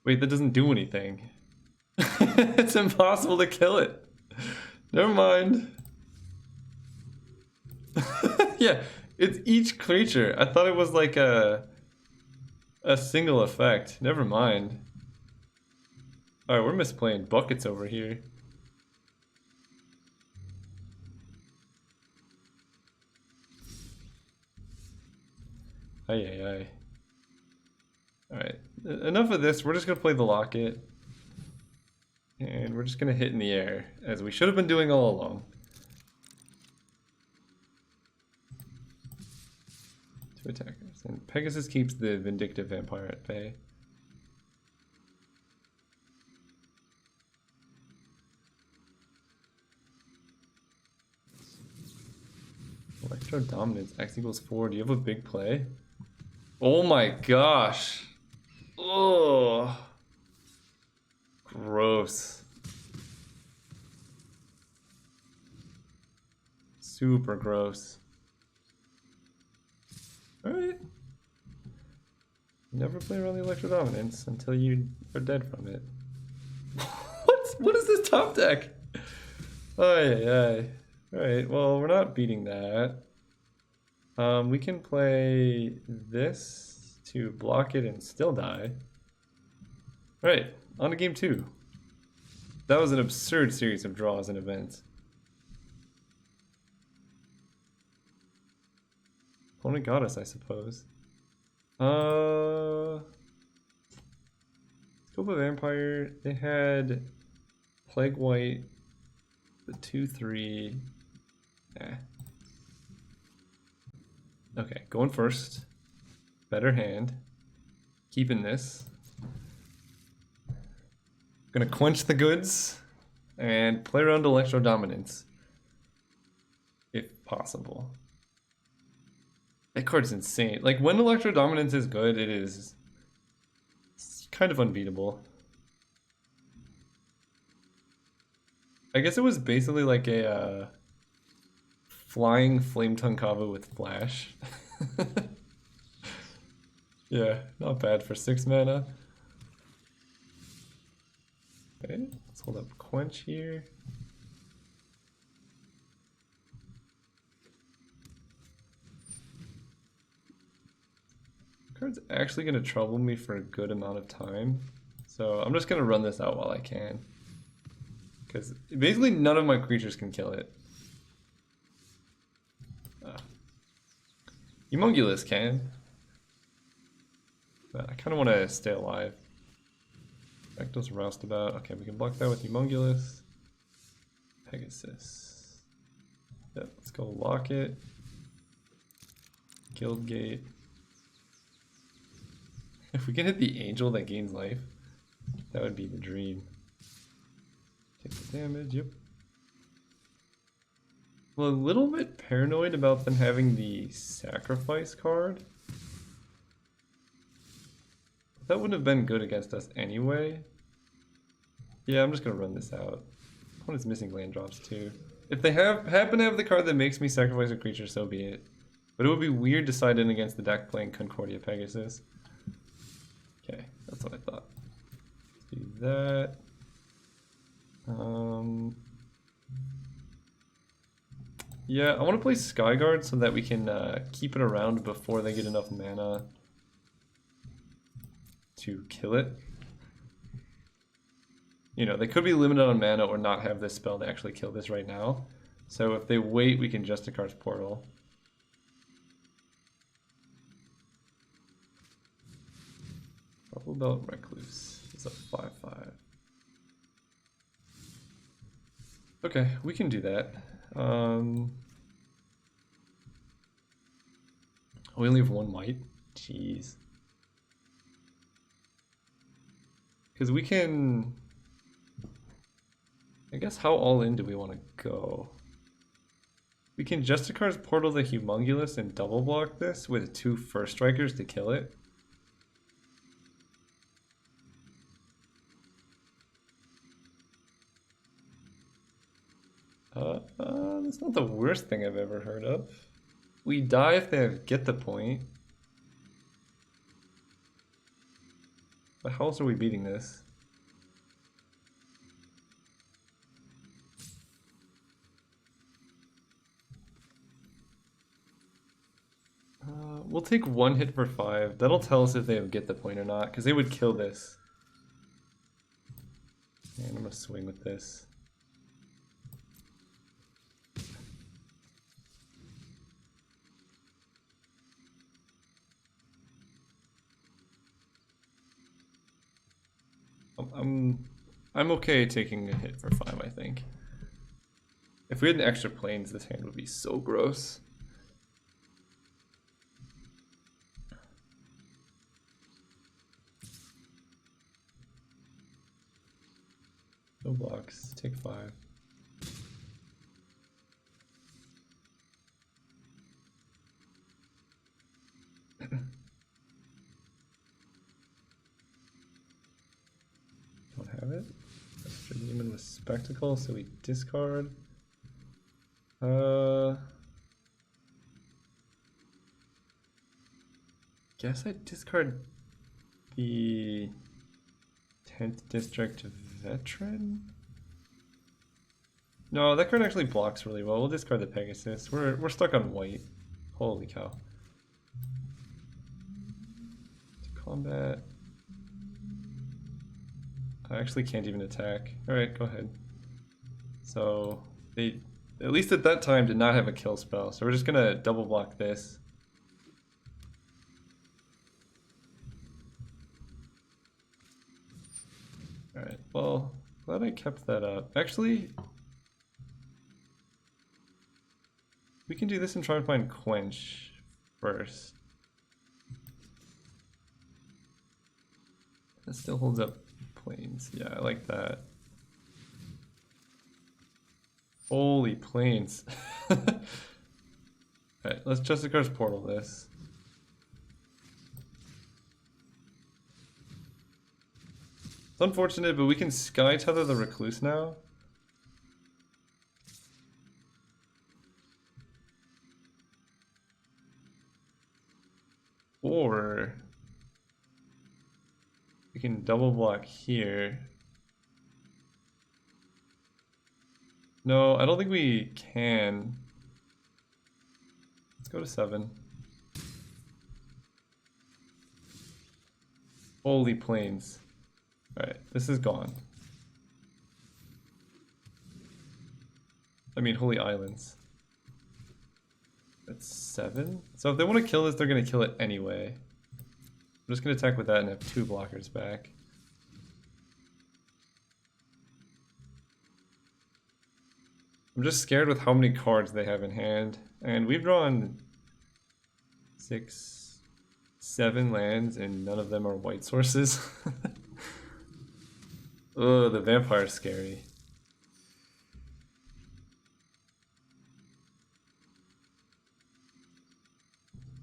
Wait, that doesn't do anything. It's impossible to kill it. Never mind. Yeah, it's each creature. I thought it was like a single effect. Never mind. Alright, we're misplaying buckets over here. Ay, ay, ay. Alright, enough of this. We're just going to play the locket. And we're just going to hit in the air, as we should have been doing all along. 2 attackers. And Pegasus keeps the Vindictive Vampire at bay. Electro Dominance, X equals 4. Do you have a big play? Oh my gosh. Oh. Gross. Super gross. Alright. Never play around the Electro Dominance until you are dead from it. What is this top deck? Ay. Alright, well, we're not beating that. We can play this to block it and still die. Alright, on to game 2. That was an absurd series of draws and events. Opponent got us, I suppose. Scope of Vampire, they had Plague White, the 2/3. Okay, going first. Better hand. Keeping this. Gonna quench the goods and play around Electro Dominance. If possible. That card's insane. Like, when Electro Dominance is good, it's kind of unbeatable. I guess it was basically like a flying Flame Tongue Kava with Flash. Yeah, not bad for 6 mana. Okay, let's hold up Quench here. The card's actually going to trouble me for a good amount of time. So I'm just going to run this out while I can. Because basically none of my creatures can kill it. Humongulus can. But I kind of want to stay alive. Rectus Roustabout. Okay, we can block that with Humongulus. Pegasus. Yep, let's go Locket. Guildgate. If we can hit the Angel that gains life, that would be the dream. Take the damage, yep. Well, a little bit paranoid about them having the Sacrifice card. That wouldn't have been good against us anyway. Yeah, I'm just gonna run this out. Opponent's missing land drops too. If they happen to have the card that makes me sacrifice a creature, so be it. But it would be weird to side in against the deck playing Concordia Pegasus. Okay, that's what I thought. Let's do that. Yeah, I want to play Skyguard so that we can keep it around before they get enough mana to kill it. You know, they could be limited on mana or not have this spell to actually kill this right now. So if they wait, we can Justicar's Portal. Bubble Belt Recluse is a 5/5. Okay, we can do that. We only have 1 white? Jeez. Because we can... I guess how all in do we want to go? We can Justicar's Portal the Humongulus and double block this with 2 First Strikers to kill it. That's not the worst thing I've ever heard of. We die if they get the point. But how else are we beating this? We'll take 1 hit for 5. That'll tell us if they get the point or not, because they would kill this. And I'm gonna swing with this. I'm okay taking a hit for 5, I think. If we had an extra planes, this hand would be so gross. No blocks, take 5. Don't have it. Extra demon with spectacle, so we discard. Guess I discard the 10th District Veteran? No, that card actually blocks really well. We'll discard the Pegasus. We're stuck on white. Holy cow. To combat. I actually can't even attack. Alright, go ahead. So, they, at least at that time, did not have a kill spell. So we're just gonna double block this. Alright, well, glad I kept that up. Actually, we can do this and try and find Quench first. That still holds up planes. Yeah, I like that. Holy planes. Alright, let's Justicar's Portal this. It's unfortunate, but we can Sky Tether the Recluse now. Or we can double block here. No, I don't think we can. Let's go to 7. Holy planes. Alright, this is gone. I mean, Holy Islands. That's 7. So if they want to kill this, they're going to kill it anyway. I'm just going to attack with that and have 2 blockers back. I'm just scared with how many cards they have in hand. And we've drawn 6, 7 lands and none of them are white sources. Ugh, the vampire's scary.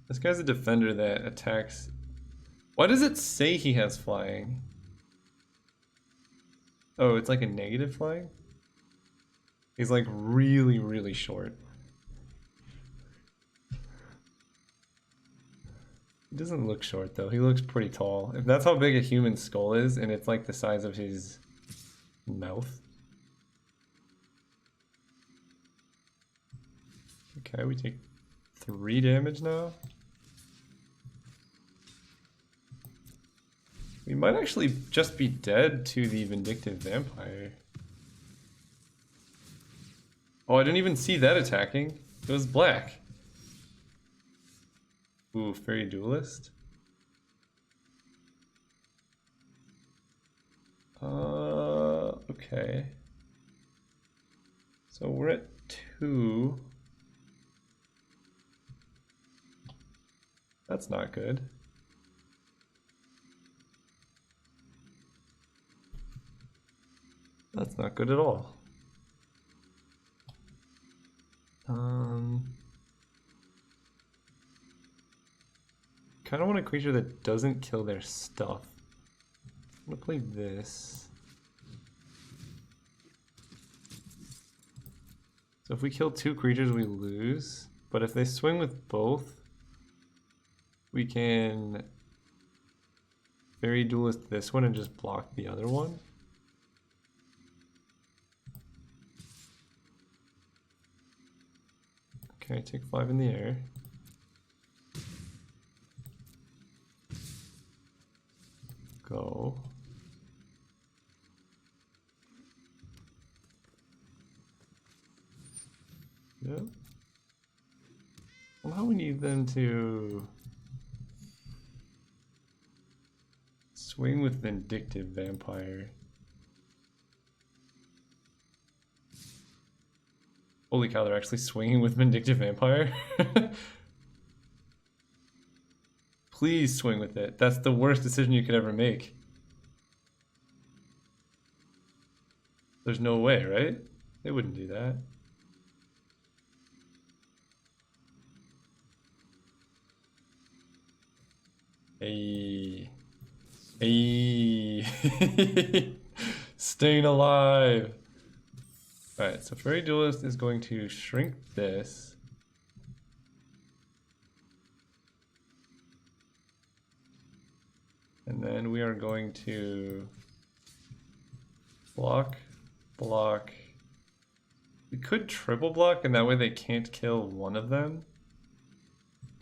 This guy's a defender that attacks. Why does it say he has flying? Oh, it's like a negative flying? He's like really, really short. He doesn't look short though, he looks pretty tall. If that's how big a human skull is, and it's like the size of his mouth. Okay, we take 3 damage now. We might actually just be dead to the Vindictive Vampire. Oh, I didn't even see that attacking. It was black. Ooh, Fairy Duelist. Okay. So we're at 2. That's not good. That's not good at all. Kind of want a creature that doesn't kill their stuff. I'm gonna play this. So if we kill 2 creatures, we lose. But if they swing with both, we can Fairy Duelist this one and just block the other one. Okay, take 5 in the air. Go. Yep. Well, now we need them to swing with Vindictive Vampire. Holy cow, they're actually swinging with Vindictive Vampire? Please swing with it. That's the worst decision you could ever make. There's no way, right? They wouldn't do that. Hey. Hey. Staying alive. Alright, so Fairy Duelist is going to shrink this. And then we are going to block, block. We could triple block and that way they can't kill one of them.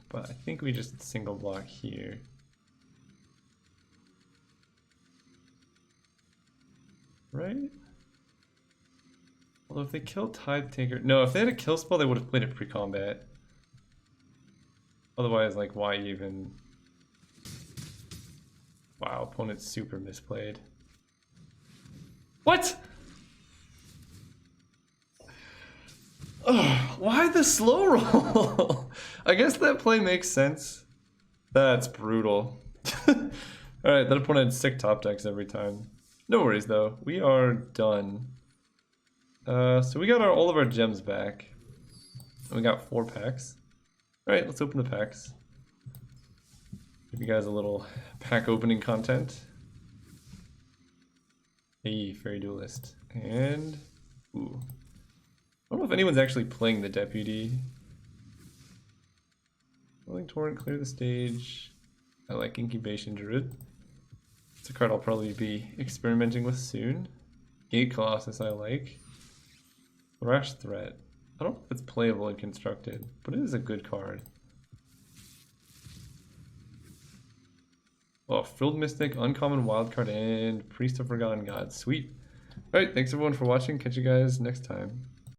But I think we just single block here. Right? Although if they kill Tithe Taker... No, if they had a kill spell, they would have played it pre-combat. Otherwise, like, why even... Wow, opponent's super misplayed. What? Ugh, why the slow roll? I guess that play makes sense. That's brutal. Alright, that opponent had sick top decks every time. No worries though, we are done. So we got all of our gems back. And we got 4 packs. Alright, let's open the packs. Give you guys a little pack opening content. Hey, Fairy Duelist. And... ooh. I don't know if anyone's actually playing the Deputy. Rolling Torrent, clear the stage. I like Incubation Druid. It's a card I'll probably be experimenting with soon. Gate Colossus I like. Rash Threat. I don't know if it's playable and constructed, but it is a good card. Oh, Frilled Mystic, Uncommon Wildcard, and Priest of Forgotten God. Sweet. Alright, thanks everyone for watching. Catch you guys next time.